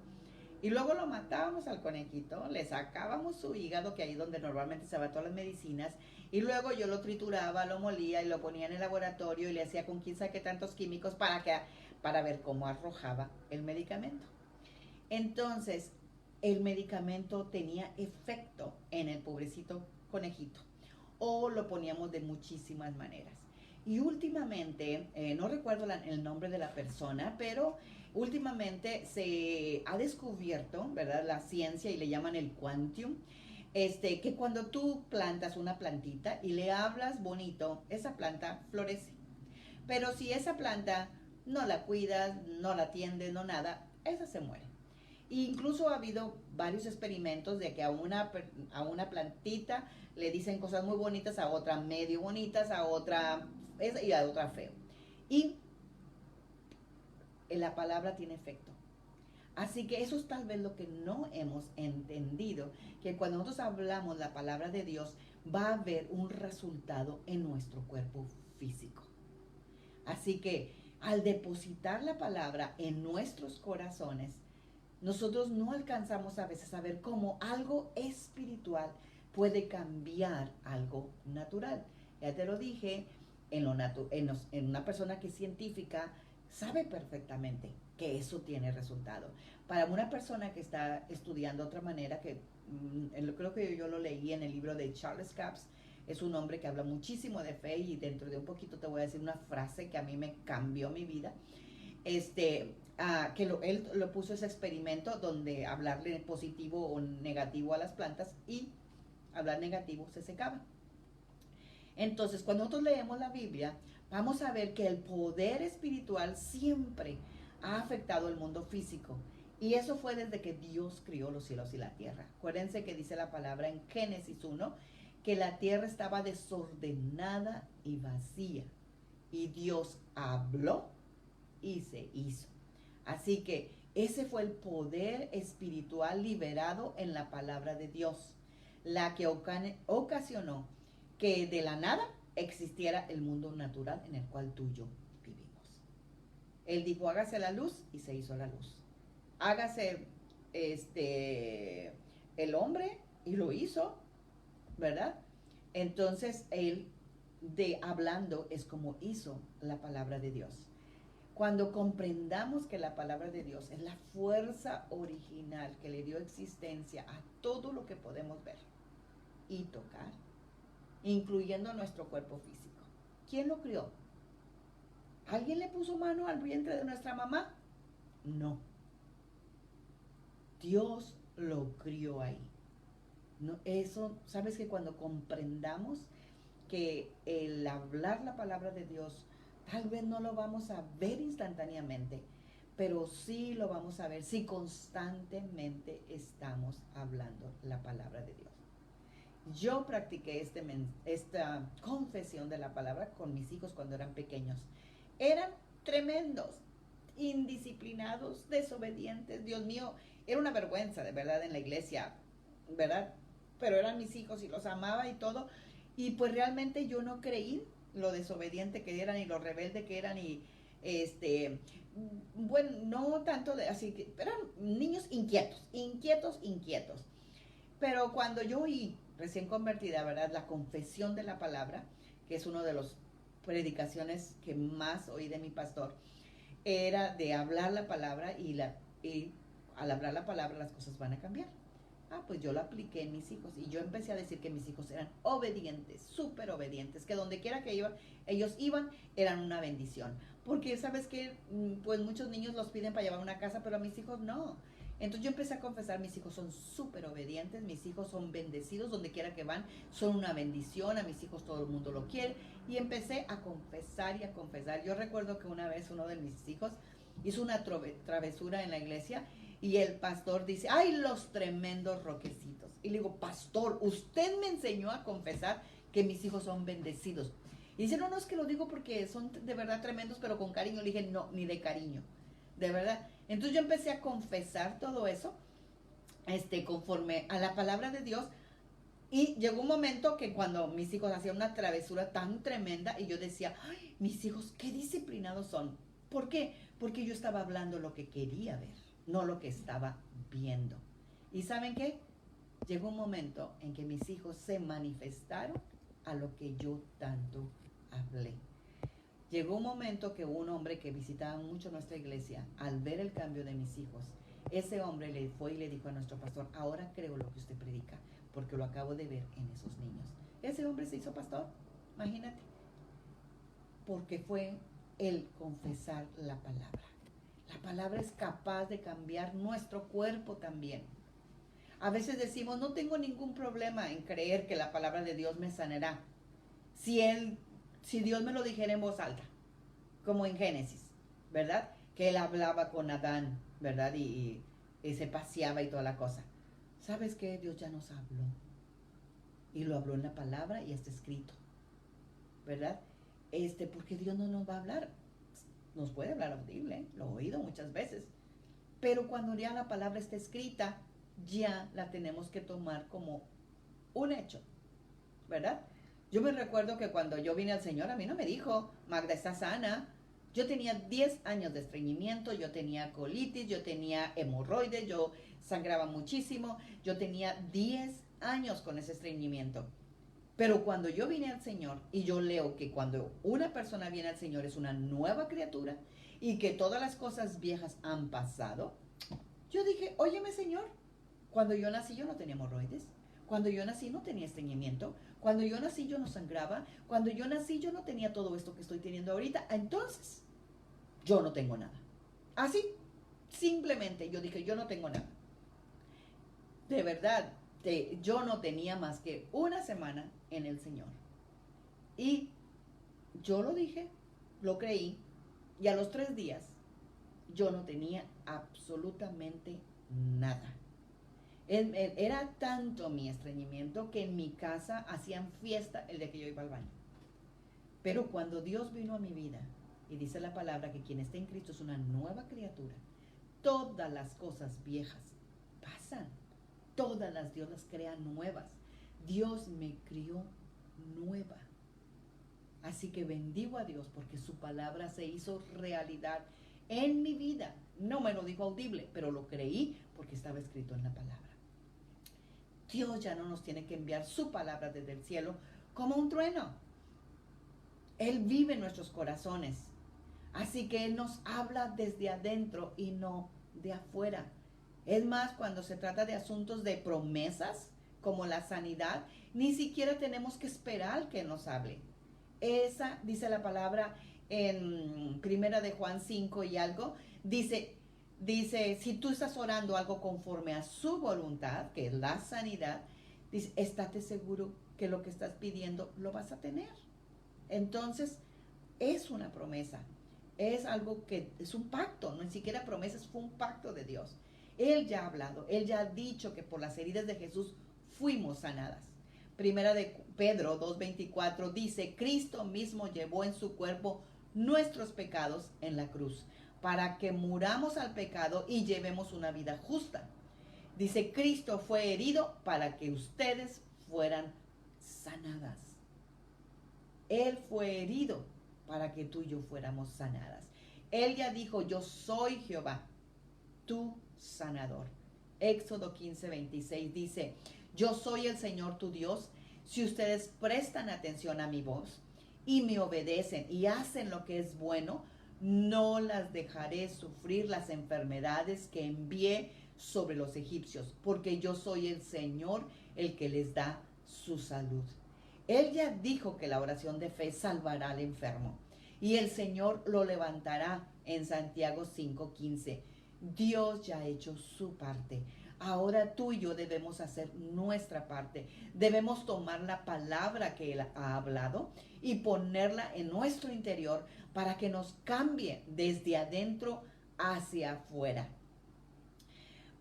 y luego lo matábamos al conejito, le sacábamos su hígado, que ahí es donde normalmente se van todas las medicinas, y luego yo lo trituraba, lo molía y lo ponía en el laboratorio y le hacía con quién sabe qué tantos químicos para ver cómo arrojaba el medicamento. Entonces, el medicamento tenía efecto en el pobrecito conejito, o lo poníamos de muchísimas maneras. Y últimamente, no recuerdo el nombre de la persona, pero últimamente se ha descubierto, ¿verdad?, la ciencia, y le llaman el quantum, que cuando tú plantas una plantita y le hablas bonito, esa planta florece. Pero si esa planta no la cuidas, no la atiendes, no nada, esa se muere. Incluso ha habido varios experimentos de que a una plantita le dicen cosas muy bonitas, a otra medio bonitas, a otra y a otra feo. Y la palabra tiene efecto. Así que eso es tal vez lo que no hemos entendido, que cuando nosotros hablamos la palabra de Dios, va a haber un resultado en nuestro cuerpo físico. Así que al depositar la palabra en nuestros corazones, nosotros no alcanzamos a veces a ver cómo algo espiritual puede cambiar algo natural. Ya te lo dije, en una persona que es científica sabe perfectamente que eso tiene resultado. Para una persona que está estudiando de otra manera, que creo que yo lo leí en el libro de Charles Capps, es un hombre que habla muchísimo de fe, y dentro de un poquito te voy a decir una frase que a mí me cambió mi vida. Él lo puso ese experimento donde hablarle positivo o negativo a las plantas, y hablar negativo se secaba. Entonces, cuando nosotros leemos la Biblia, vamos a ver que el poder espiritual siempre ha afectado el mundo físico. Y eso fue desde que Dios crió los cielos y la tierra. Acuérdense que dice la palabra en Génesis 1, que la tierra estaba desordenada y vacía. Y Dios habló y se hizo. Así que Ese fue el poder espiritual liberado en la palabra de Dios, la que ocasionó que de la nada existiera el mundo natural en el cual tú y yo vivimos. Él dijo, hágase la luz, y se hizo la luz. Hágase el hombre, y lo hizo, ¿verdad? Entonces él, hablando, es como hizo la palabra de Dios. Cuando comprendamos que la palabra de Dios es la fuerza original que le dio existencia a todo lo que podemos ver y tocar, incluyendo nuestro cuerpo físico. ¿Quién lo crió? ¿Alguien le puso mano al vientre de nuestra mamá? No. Dios lo crió ahí. No, eso, sabes que cuando comprendamos que el hablar la palabra de Dios, tal vez no lo vamos a ver instantáneamente, pero sí lo vamos a ver si constantemente estamos hablando la palabra de Dios. Yo practiqué esta confesión de la palabra con mis hijos cuando eran pequeños. Eran tremendos, indisciplinados, desobedientes. Dios mío, era una vergüenza de verdad en la iglesia, ¿verdad? Pero eran mis hijos y los amaba y todo. Y pues realmente yo no creí lo desobediente que eran y lo rebelde que eran y bueno, no tanto de así que eran niños inquietos. Pero cuando yo oí recién convertida, ¿verdad? La confesión de la palabra, que es una de las predicaciones que más oí de mi pastor, era de hablar la palabra y al hablar la palabra las cosas van a cambiar. Pues yo la apliqué en mis hijos y yo empecé a decir que mis hijos eran obedientes, súper obedientes, que donde quiera que ellos iban, eran una bendición. Porque sabes que pues muchos niños los piden para llevar a una casa, pero a mis hijos no. Entonces yo empecé a confesar, mis hijos son súper obedientes, mis hijos son bendecidos, donde quiera que van, son una bendición, a mis hijos todo el mundo lo quiere. Y empecé a confesar y a confesar. Yo recuerdo que una vez uno de mis hijos hizo una travesura en la iglesia y el pastor dice, ¡ay, los tremendos roquecitos! Y le digo, pastor, usted me enseñó a confesar que mis hijos son bendecidos. Y dice, no, es que lo digo porque son de verdad tremendos, pero con cariño. Le dije, no, ni de cariño, de verdad. Entonces yo empecé a confesar todo eso, conforme a la palabra de Dios. Y llegó un momento que cuando mis hijos hacían una travesura tan tremenda y yo decía, ¡ay, mis hijos qué disciplinados son! ¿Por qué? Porque yo estaba hablando lo que quería ver, no lo que estaba viendo. ¿Y saben qué? Llegó un momento en que mis hijos se manifestaron a lo que yo tanto hablé. Llegó un momento que un hombre que visitaba mucho nuestra iglesia, al ver el cambio de mis hijos, ese hombre le fue y le dijo a nuestro pastor, ahora creo lo que usted predica, porque lo acabo de ver en esos niños. Ese hombre se hizo pastor, imagínate, porque fue el confesar la palabra. La palabra es capaz de cambiar nuestro cuerpo también. A veces decimos, no tengo ningún problema en creer que la palabra de Dios me sanará. Si Dios me lo dijera en voz alta, como en Génesis, ¿verdad? Que él hablaba con Adán, ¿verdad? Y se paseaba y toda la cosa. ¿Sabes qué? Dios ya nos habló. Y lo habló en la palabra y está escrito, ¿verdad? Porque Dios no nos va a hablar. Nos puede hablar audible, ¿eh? Lo he oído muchas veces. Pero cuando ya la palabra está escrita, ya la tenemos que tomar como un hecho, ¿verdad? Yo me recuerdo que cuando yo vine al Señor, a mí no me dijo, Magda está sana. Yo tenía 10 años de estreñimiento, yo tenía colitis, yo tenía hemorroides, yo sangraba muchísimo, yo tenía 10 años con ese estreñimiento. Pero cuando yo vine al Señor y yo leo que cuando una persona viene al Señor es una nueva criatura y que todas las cosas viejas han pasado, yo dije, óyeme Señor, cuando yo nací yo no tenía hemorroides, cuando yo nací no tenía estreñimiento, cuando yo nací yo no sangraba, cuando yo nací yo no tenía todo esto que estoy teniendo ahorita, entonces yo no tengo nada. Así, simplemente yo dije, yo no tengo nada. De verdad, yo no tenía más que una semana en el Señor. Y yo lo dije, lo creí, y a los 3 días yo no tenía absolutamente nada. Era tanto mi estreñimiento que en mi casa hacían fiesta el día que yo iba al baño. Pero cuando Dios vino a mi vida, y dice la palabra que quien está en Cristo es una nueva criatura, todas las cosas viejas pasan. Todas las Dios las crea nuevas. Dios me crió nueva. Así que bendigo a Dios porque su palabra se hizo realidad en mi vida. No me lo dijo audible, pero lo creí porque estaba escrito en la palabra. Dios ya no nos tiene que enviar su palabra desde el cielo como un trueno. Él vive en nuestros corazones. Así que Él nos habla desde adentro y no de afuera. Es más, cuando se trata de asuntos de promesas, como la sanidad, ni siquiera tenemos que esperar que Él nos hable. Esa, dice la palabra en Primera de Juan 5 y algo, dice, si tú estás orando algo conforme a su voluntad, que es la sanidad, dice, estate seguro que lo que estás pidiendo lo vas a tener. Entonces, es una promesa. Es algo que es un pacto, no ni siquiera promesas, fue un pacto de Dios. Él ya ha hablado, Él ya ha dicho que por las heridas de Jesús fuimos sanadas. Primera de Pedro 2:24 dice, Cristo mismo llevó en su cuerpo nuestros pecados en la cruz, para que muramos al pecado y llevemos una vida justa. Dice, Cristo fue herido para que ustedes fueran sanadas. Él fue herido para que tú y yo fuéramos sanadas. Él ya dijo, yo soy Jehová, tu sanador. Éxodo 15:26 dice, yo soy el Señor tu Dios. Si ustedes prestan atención a mi voz y me obedecen y hacen lo que es bueno, no las dejaré sufrir las enfermedades que envié sobre los egipcios, porque yo soy el Señor el que les da su salud. Él ya dijo que la oración de fe salvará al enfermo y el Señor lo levantará en Santiago 5:15. Dios ya ha hecho su parte. Ahora tú y yo debemos hacer nuestra parte. Debemos tomar la palabra que Él ha hablado y ponerla en nuestro interior para que nos cambie desde adentro hacia afuera.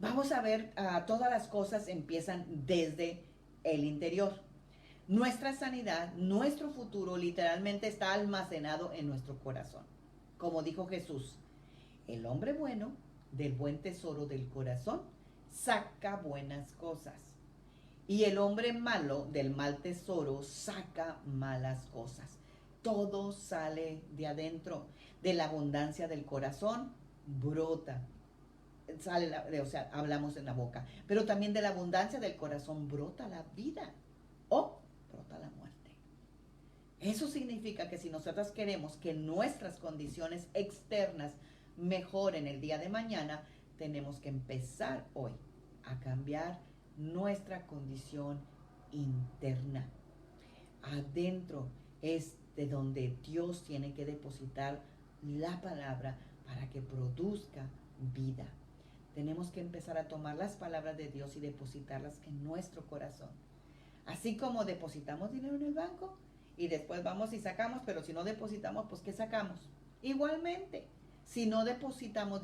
Vamos a ver, todas las cosas empiezan desde el interior. Nuestra sanidad, nuestro futuro literalmente está almacenado en nuestro corazón. Como dijo Jesús, el hombre bueno del buen tesoro del corazón saca buenas cosas. Y el hombre malo del mal tesoro saca malas cosas. Todo sale de adentro. De la abundancia del corazón brota. Hablamos en la boca. Pero también de la abundancia del corazón brota la vida o brota la muerte. Eso significa que si nosotros queremos que nuestras condiciones externas mejoren el día de mañana, tenemos que empezar hoy a cambiar nuestra condición interna. Adentro es de donde Dios tiene que depositar la palabra para que produzca vida. Tenemos que empezar a tomar las palabras de Dios y depositarlas en nuestro corazón. Así como depositamos dinero en el banco y después vamos y sacamos, pero si no depositamos, pues ¿qué sacamos? Igualmente, si no depositamos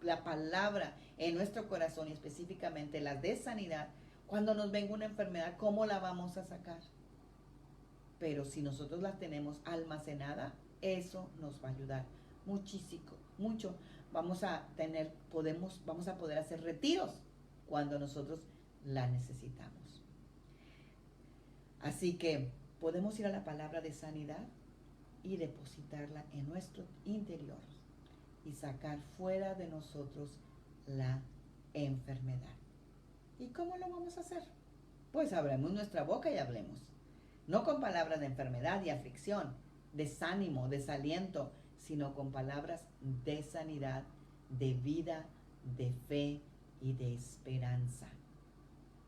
la palabra en nuestro corazón y específicamente la de sanidad, cuando nos venga una enfermedad, ¿cómo la vamos a sacar? Pero si nosotros la tenemos almacenada, eso nos va a ayudar muchísimo, mucho. Vamos a poder hacer retiros cuando nosotros la necesitamos. Así que podemos ir a la palabra de sanidad y depositarla en nuestro interior y sacar fuera de nosotros la enfermedad. ¿Y cómo lo vamos a hacer? Pues abramos nuestra boca y hablemos. No con palabras de enfermedad y aflicción, desánimo, desaliento, sino con palabras de sanidad, de vida, de fe y de esperanza.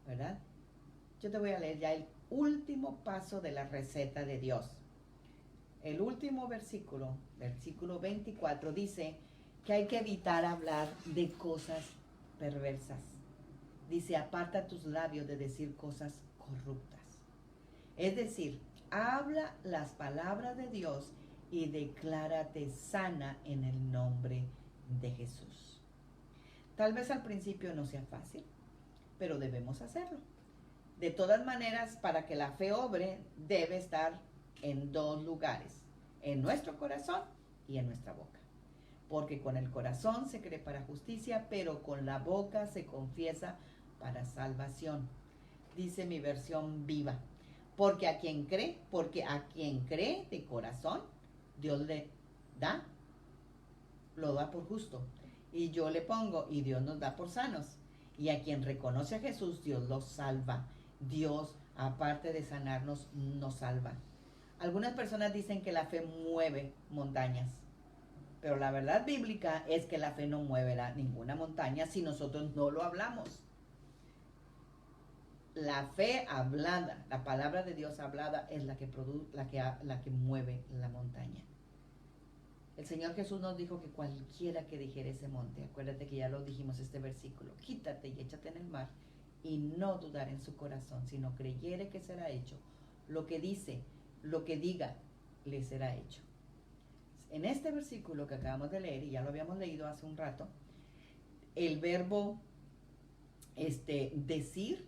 ¿Verdad? Yo te voy a leer ya el último paso de la receta de Dios. El último versículo 24, dice que hay que evitar hablar de cosas perversas. Dice, aparta tus labios de decir cosas corruptas. Es decir, habla las palabras de Dios y declárate sana en el nombre de Jesús. Tal vez al principio no sea fácil, pero debemos hacerlo. De todas maneras, para que la fe obre, debe estar en dos lugares, en nuestro corazón y en nuestra boca. porque con el corazón se cree para justicia, pero con la boca se confiesa para salvación. Dice mi versión viva. Porque a quien cree de corazón, Dios le da, lo da por justo. Y yo le pongo, y Dios nos da por sanos. Y a quien reconoce a Jesús, Dios los salva. Dios, aparte de sanarnos, nos salva. Algunas personas dicen que la fe mueve montañas. Pero la verdad bíblica es que la fe no mueve ninguna montaña si nosotros no lo hablamos. La fe hablada, la palabra de Dios hablada es la que mueve la montaña. El Señor Jesús nos dijo que cualquiera que dijera ese monte, acuérdate que ya lo dijimos este versículo, quítate y échate en el mar, y no dudar en su corazón, sino creyere que será hecho. Lo que dice, lo que diga, le será hecho. En este versículo que acabamos de leer, y ya lo habíamos leído hace un rato, el verbo decir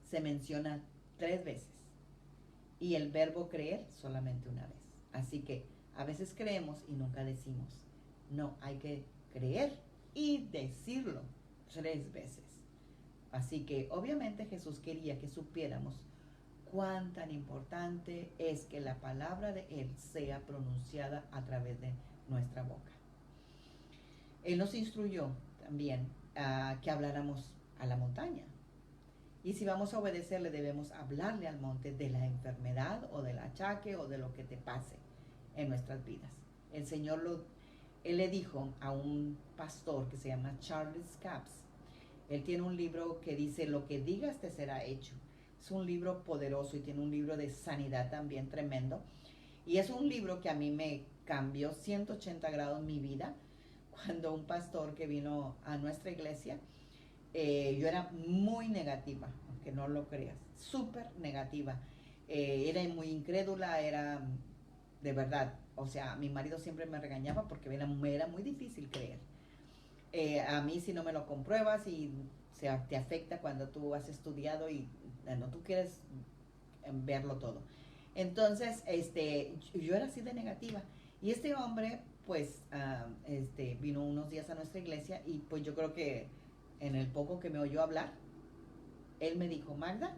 se menciona 3 veces y el verbo creer solamente una vez. Así que a veces creemos y nunca decimos. No, hay que creer y decirlo 3 veces. Así que obviamente Jesús quería que supiéramos cuán tan importante es que la palabra de Él sea pronunciada a través de nuestra boca. Él nos instruyó también a que habláramos a la montaña. Y si vamos a obedecerle, debemos hablarle al monte de la enfermedad o del achaque o de lo que te pase en nuestras vidas. El Señor Él le dijo a un pastor que se llama Charles Capps. Él tiene un libro que dice, lo que digas te será hecho. Es un libro poderoso y tiene un libro de sanidad también tremendo. Y es un libro que a mí me cambió 180 grados mi vida. Cuando un pastor que vino a nuestra iglesia, yo era muy negativa, aunque no lo creas, súper negativa. Era muy incrédula, era de verdad. O sea, mi marido siempre me regañaba porque era muy difícil creer. A mí si no me lo compruebas y te afecta cuando tú has estudiado y no tú quieres verlo todo. Entonces, yo era así de negativa. Y este hombre, pues, vino unos días a nuestra iglesia y pues yo creo que en el poco que me oyó hablar, él me dijo, Magda,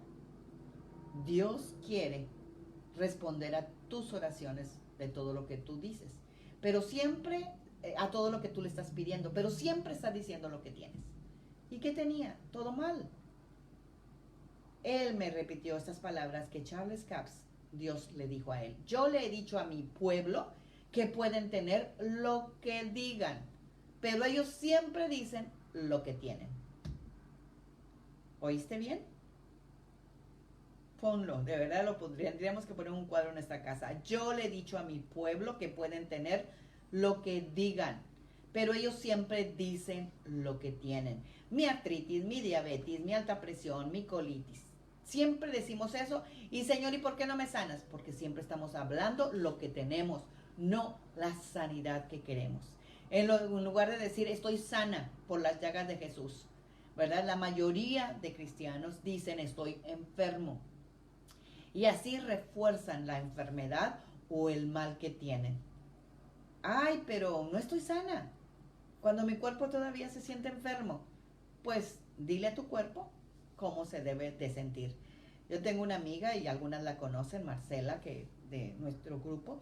Dios quiere responder a tus oraciones de todo lo que tú dices, pero siempre, a todo lo que tú le estás pidiendo, pero siempre está diciendo lo que tienes. ¿Y qué tenía? Todo mal. Él me repitió estas palabras que Charles Capps, Dios le dijo a él. Yo le he dicho a mi pueblo que pueden tener lo que digan, pero ellos siempre dicen lo que tienen. ¿Oíste bien? Ponlo, de verdad tendríamos que poner un cuadro en esta casa. Yo le he dicho a mi pueblo que pueden tener lo que digan, pero ellos siempre dicen lo que tienen. Mi artritis, mi diabetes, mi alta presión, mi colitis. Siempre decimos eso. Y Señor, ¿y por qué no me sanas? Porque siempre estamos hablando lo que tenemos, no la sanidad que queremos. En lugar de decir estoy sana por las llagas de Jesús, ¿verdad? La mayoría de cristianos dicen estoy enfermo. Y así refuerzan la enfermedad o el mal que tienen. Ay, pero no estoy sana. Cuando mi cuerpo todavía se siente enfermo, pues dile a tu cuerpo cómo se debe de sentir. Yo tengo una amiga y algunas la conocen, Marcela, que de nuestro grupo,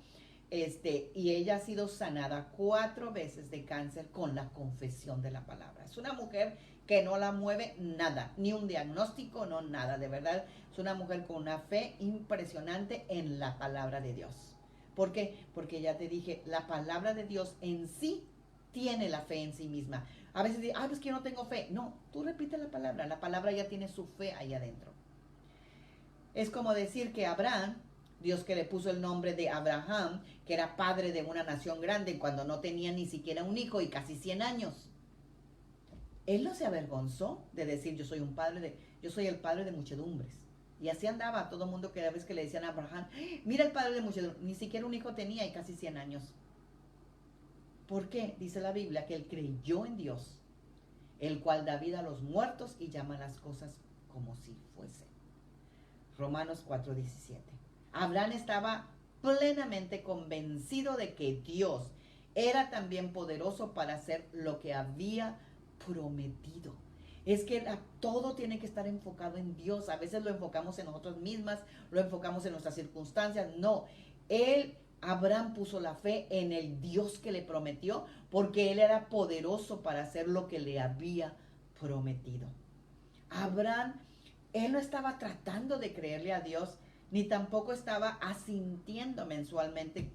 y ella ha sido sanada 4 veces de cáncer con la confesión de la palabra. Es una mujer que no la mueve nada, ni un diagnóstico, no nada, de verdad. Es una mujer con una fe impresionante en la palabra de Dios. ¿Por qué? Porque ya te dije, la palabra de Dios en sí tiene la fe en sí misma. A veces dices, pues que yo no tengo fe. No, tú repites la palabra ya tiene su fe ahí adentro. Es como decir que Abraham, Dios que le puso el nombre de Abraham, que era padre de una nación grande cuando no tenía ni siquiera un hijo y casi 100 años. Él no se avergonzó de decir yo soy el padre de muchedumbres. Y así andaba todo el mundo cada vez que le decían a Abraham, mira el padre de muchedumbres, ni siquiera un hijo tenía y casi 100 años. ¿Por qué? Dice la Biblia que él creyó en Dios, el cual da vida a los muertos y llama las cosas como si fuesen. Romanos 4:17. Abraham estaba plenamente convencido de que Dios era también poderoso para hacer lo que había prometido. Es que todo tiene que estar enfocado en Dios. A veces lo enfocamos en nosotros mismas, lo enfocamos en nuestras circunstancias. No, Abraham puso la fe en el Dios que le prometió, porque él era poderoso para hacer lo que le había prometido. Abraham, él no estaba tratando de creerle a Dios, ni tampoco estaba asintiendo mensualmente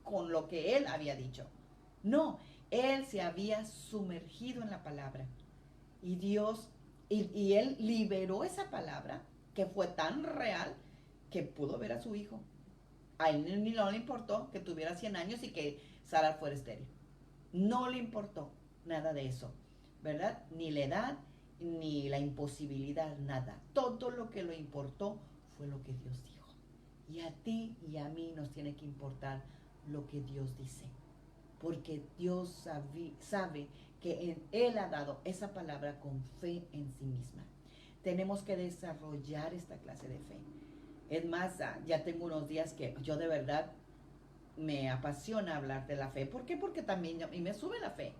con lo que él había dicho. No, él se había sumergido en la palabra. Y Dios, y él liberó esa palabra que fue tan real que pudo ver a su hijo. A él ni no le importó que tuviera 100 años y que Sara fuera estéril. No le importó nada de eso, ¿verdad? Ni la edad, ni la imposibilidad, nada. Todo lo que le importó fue lo que Dios dijo. Y a ti y a mí nos tiene que importar lo que Dios dice. Porque Dios sabe que Él ha dado esa palabra con fe en sí misma. Tenemos que desarrollar esta clase de fe. Es más, ya tengo unos días que yo de verdad me apasiona hablar de la fe. ¿Por qué? Porque también a mí me sube la fe,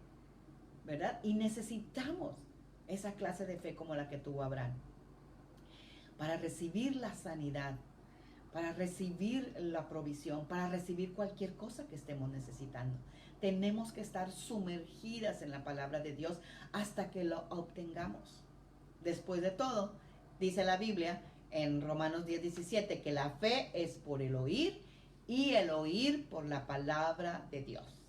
¿verdad? Y necesitamos esa clase de fe como la que tuvo Abraham para recibir la sanidad, para recibir la provisión, para recibir cualquier cosa que estemos necesitando. Tenemos que estar sumergidas en la palabra de Dios hasta que lo obtengamos. Después de todo, dice la Biblia en Romanos 10:17 que la fe es por el oír y el oír por la palabra de Dios.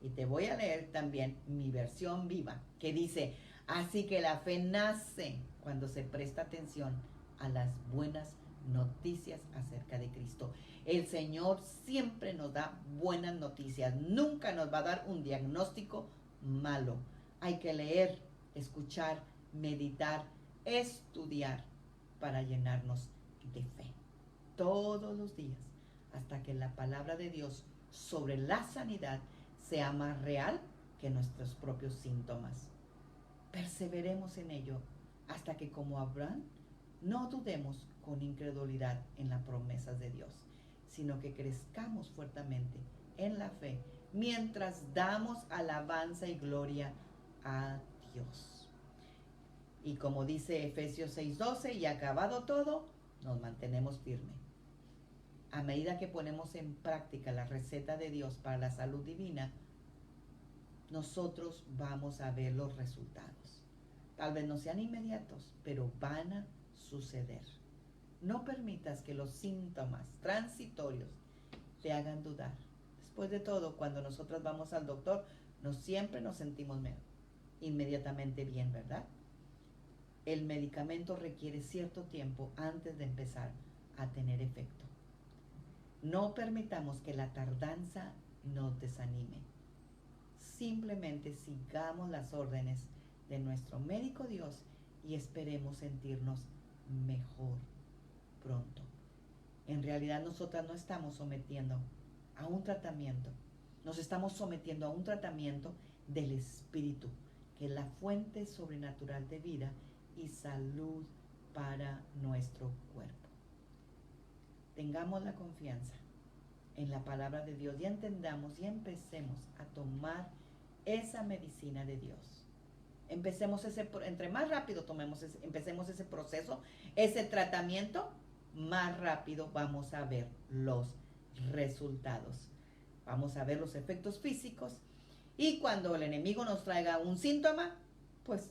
Y te voy a leer también mi versión viva que dice, así que la fe nace cuando se presta atención a las buenas noticias acerca de Cristo. El Señor siempre nos da buenas noticias, nunca nos va a dar un diagnóstico malo. Hay que leer, escuchar, meditar, estudiar para llenarnos de fe todos los días hasta que la palabra de Dios sobre la sanidad sea más real que nuestros propios síntomas. Perseveremos en ello hasta que, como Abraham, no dudemos con incredulidad en las promesas de Dios, sino que crezcamos fuertemente en la fe mientras damos alabanza y gloria a Dios. Y como dice Efesios 6:12, y acabado todo, nos mantenemos firmes. A medida que ponemos en práctica la receta de Dios para la salud divina, nosotros vamos a ver los resultados. Tal vez no sean inmediatos, pero van a suceder. No permitas que los síntomas transitorios te hagan dudar. Después de todo, cuando nosotros vamos al doctor, no siempre nos sentimos inmediatamente bien, ¿verdad? El medicamento requiere cierto tiempo antes de empezar a tener efecto. No permitamos que la tardanza nos desanime. Simplemente sigamos las órdenes de nuestro médico Dios y esperemos sentirnos mejor pronto. En realidad nosotras no estamos sometiendo a un tratamiento, nos estamos sometiendo a un tratamiento del Espíritu, que es la fuente sobrenatural de vida y salud para nuestro cuerpo. Tengamos la confianza en la palabra de Dios y entendamos y empecemos a tomar esa medicina de Dios. Entre más rápido empecemos ese proceso, ese tratamiento, más rápido vamos a ver los resultados. Vamos a ver los efectos físicos. Y cuando el enemigo nos traiga un síntoma, pues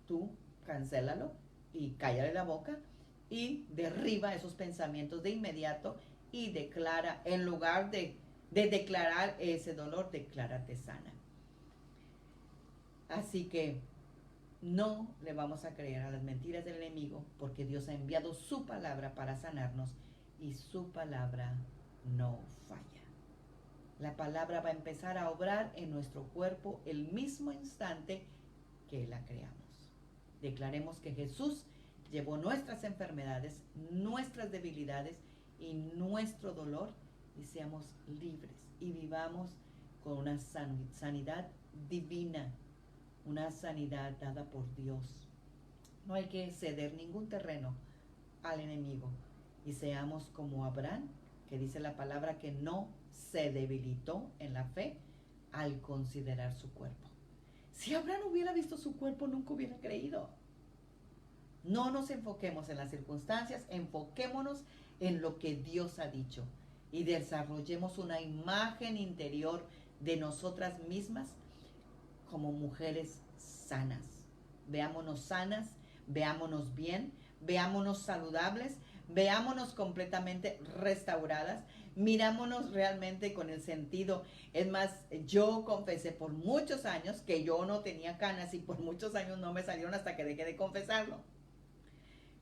tú cancélalo y cállale la boca y derriba esos pensamientos de inmediato y declara, en lugar de declarar ese dolor, declárate sana. Así que no le vamos a creer a las mentiras del enemigo, porque Dios ha enviado su palabra para sanarnos y su palabra no falla. La palabra va a empezar a obrar en nuestro cuerpo el mismo instante que la creamos. Declaremos que Jesús llevó nuestras enfermedades, nuestras debilidades y nuestro dolor, y seamos libres y vivamos con una sanidad divina, una sanidad dada por Dios. No hay que ceder ningún terreno al enemigo y seamos como Abraham, que dice la palabra que no se debilitó en la fe al considerar su cuerpo. Si Abraham hubiera visto su cuerpo, nunca hubiera creído. No nos enfoquemos en las circunstancias, enfoquémonos en lo que Dios ha dicho y desarrollemos una imagen interior de nosotras mismas como mujeres sanas. Veámonos bien, veámonos saludables, veámonos completamente restauradas, mirámonos realmente con el sentido. Es más, yo confesé por muchos años que yo no tenía canas y por muchos años no me salieron hasta que dejé de confesarlo.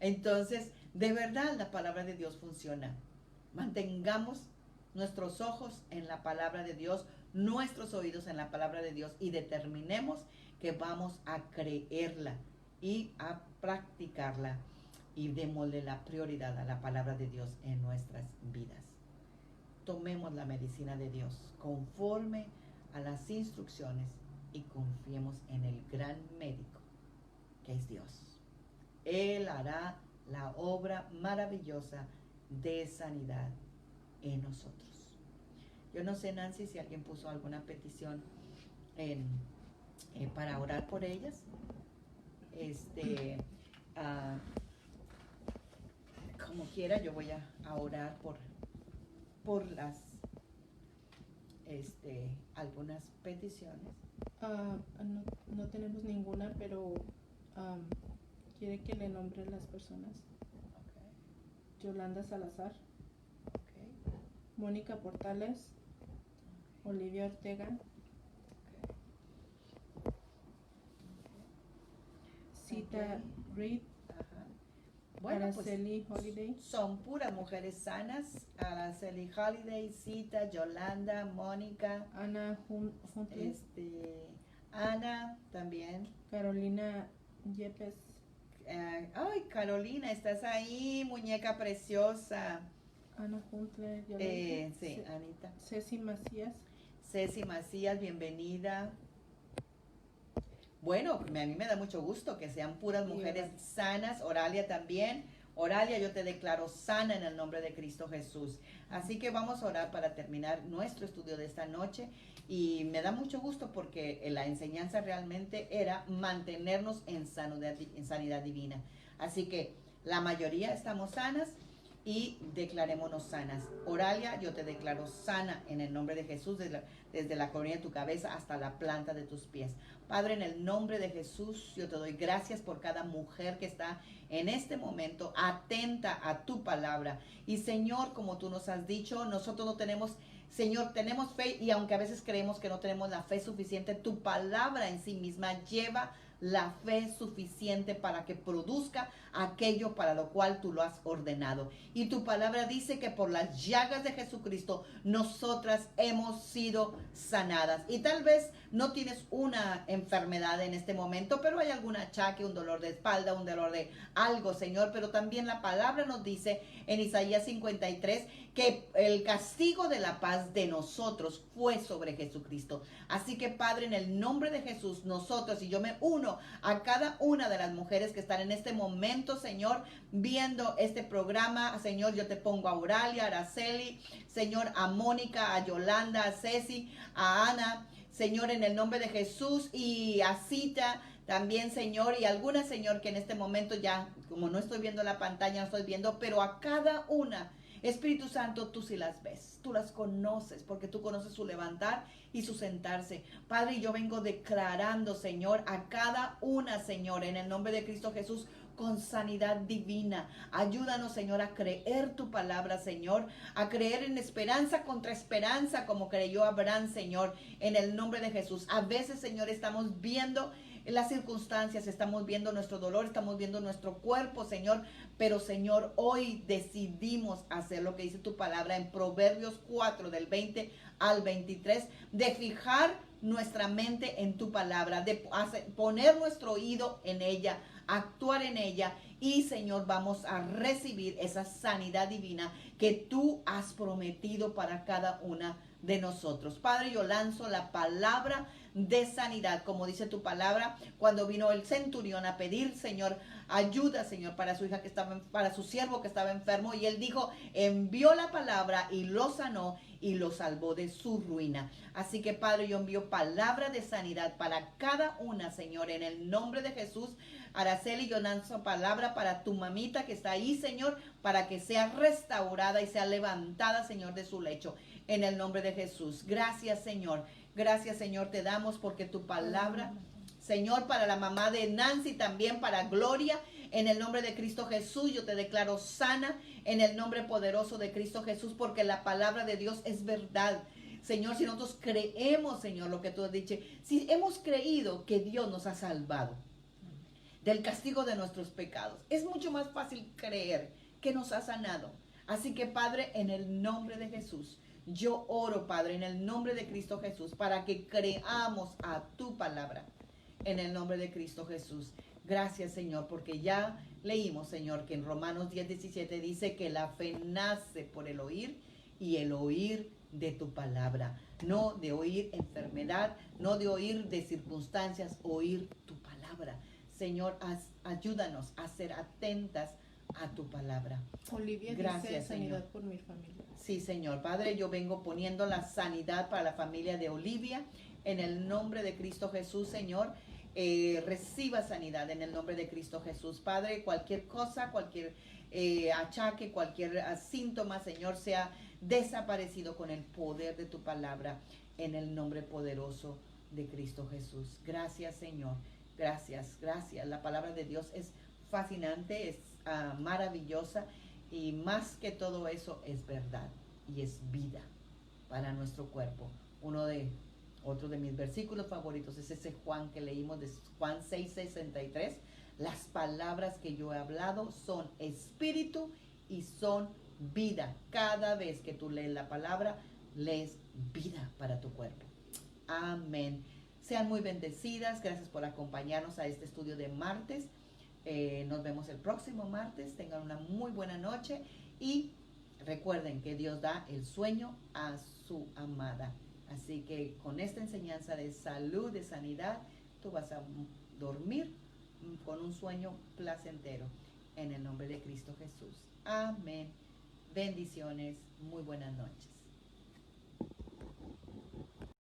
Entonces, de verdad la palabra de Dios funciona. Mantengamos nuestros ojos en la palabra de Dios, nuestros oídos en la palabra de Dios y determinemos que vamos a creerla y a practicarla y démosle la prioridad a la palabra de Dios en nuestras vidas. Tomemos la medicina de Dios conforme a las instrucciones y confiemos en el gran médico que es Dios. Él hará la obra maravillosa de sanidad en nosotros. Yo no sé, Nancy, si alguien puso alguna petición para orar por ellas. Como quiera, yo voy a orar por las algunas peticiones. No tenemos ninguna, pero quiere que le nombre las personas. Okay. Yolanda Salazar, Okay. Mónica Portales, Okay. Olivia Ortega, Okay. Cita Okay. Reed, Ajá. Bueno, Araceli Holiday. Son puras mujeres sanas. Araceli Holiday, Cita, Yolanda, Mónica, Ana Huntley, Ana también. Carolina Yepes, Ay, Carolina, estás ahí, muñeca preciosa. Ana Huntley, Sí, Anita. Ceci Macías. Ceci Macías, bienvenida. Bueno, a mí me da mucho gusto que sean puras mujeres sanas. Oralia también. Oralia, yo te declaro sana en el nombre de Cristo Jesús. Así que vamos a orar para terminar nuestro estudio de esta noche. Y me da mucho gusto porque la enseñanza realmente era mantenernos en sanidad divina. Así que la mayoría estamos sanas y declarémonos sanas. Oralia, yo te declaro sana en el nombre de Jesús, desde la coronilla de tu cabeza hasta la planta de tus pies. Padre, en el nombre de Jesús, yo te doy gracias por cada mujer que está en este momento atenta a tu palabra. Y Señor, como tú nos has dicho, nosotros no tenemos, Señor, tenemos fe, y aunque a veces creemos que no tenemos la fe suficiente, tu palabra en sí misma lleva la fe suficiente para que produzca aquello para lo cual tú lo has ordenado. Y tu palabra dice que por las llagas de Jesucristo nosotras hemos sido sanadas. Y tal vez no tienes una enfermedad en este momento, pero hay algún achaque, un dolor de espalda, un dolor de algo, Señor. Pero también la palabra nos dice en Isaías 53 que el castigo de la paz de nosotros fue sobre Jesucristo. Así que, Padre, en el nombre de Jesús, nosotros, y yo me uno a cada una de las mujeres que están en este momento, Señor, viendo este programa, Señor, yo te pongo a Oralia, a Araceli, Señor, a Mónica, a Yolanda, a Ceci, a Ana, Señor, en el nombre de Jesús, y a Cita también, Señor, y alguna, Señor, que en este momento ya, como no estoy viendo la pantalla, no estoy viendo, pero a cada una, Espíritu Santo, tú sí las ves, tú las conoces, porque tú conoces su levantar y su sentarse. Padre, yo vengo declarando, Señor, a cada una, Señor, en el nombre de Cristo Jesús, con sanidad divina. Ayúdanos, Señor, a creer tu palabra, Señor, a creer en esperanza contra esperanza, como creyó Abraham, Señor, en el nombre de Jesús. A veces, Señor, estamos viendo las circunstancias, estamos viendo nuestro dolor, estamos viendo nuestro cuerpo, Señor, pero, Señor, hoy decidimos hacer lo que dice tu palabra en Proverbios 4, del 20 al 23, de fijar nuestra mente en tu palabra, de poner nuestro oído en ella, actuar en ella, y, Señor, vamos a recibir esa sanidad divina que tú has prometido para cada una de nosotros. Padre, yo lanzo la palabra de sanidad, como dice tu palabra, cuando vino el centurión a pedir, Señor, ayuda, Señor, para su hija que estaba, para su siervo que estaba enfermo. Y él dijo, envió la palabra y lo sanó y lo salvó de su ruina. Así que, Padre, yo envío palabra de sanidad para cada una, Señor, en el nombre de Jesús. Araceli, yo lanzo palabra para tu mamita que está ahí, Señor, para que sea restaurada y sea levantada, Señor, de su lecho, en el nombre de Jesús. Gracias, Señor. Gracias, Señor, te damos porque tu palabra, Señor, para la mamá de Nancy, también para Gloria, en el nombre de Cristo Jesús, yo te declaro sana, en el nombre poderoso de Cristo Jesús, porque la palabra de Dios es verdad. Señor, si nosotros creemos, Señor, lo que tú has dicho, si hemos creído que Dios nos ha salvado del castigo de nuestros pecados, es mucho más fácil creer que nos ha sanado. Así que, Padre, en el nombre de Jesús, yo oro, Padre, en el nombre de Cristo Jesús, para que creamos a tu palabra, en el nombre de Cristo Jesús. Gracias, Señor, porque ya leímos, Señor, que en Romanos 10:17 dice que la fe nace por el oír y el oír de tu palabra. No de oír enfermedad, no de oír de circunstancias, oír tu palabra. Señor, ayúdanos a ser atentas a tu palabra. Olivia Gracias, dice sanidad Señor. por mi familia. Sí, Señor. Padre, yo vengo poniendo la sanidad para la familia de Olivia en el nombre de Cristo Jesús, Señor. Reciba sanidad en el nombre de Cristo Jesús. Padre, cualquier cosa, cualquier achaque, cualquier síntoma, Señor, sea desaparecido con el poder de tu palabra en el nombre poderoso de Cristo Jesús. Gracias, Señor. Gracias, gracias. La palabra de Dios es fascinante, es maravillosa, y más que todo eso es verdad y es vida para nuestro cuerpo. Otro de mis versículos favoritos es ese Juan que leímos, de Juan 6:63. Las palabras que yo he hablado son espíritu y son vida. Cada vez que tú lees la palabra, lees vida para tu cuerpo. Amén. Sean muy bendecidas. Gracias por acompañarnos a este estudio de martes. Nos vemos el próximo martes. Tengan una muy buena noche y recuerden que Dios da el sueño a su amada. Así que con esta enseñanza de salud, de sanidad, tú vas a dormir con un sueño placentero en el nombre de Cristo Jesús. Amén. Bendiciones. Muy buenas noches.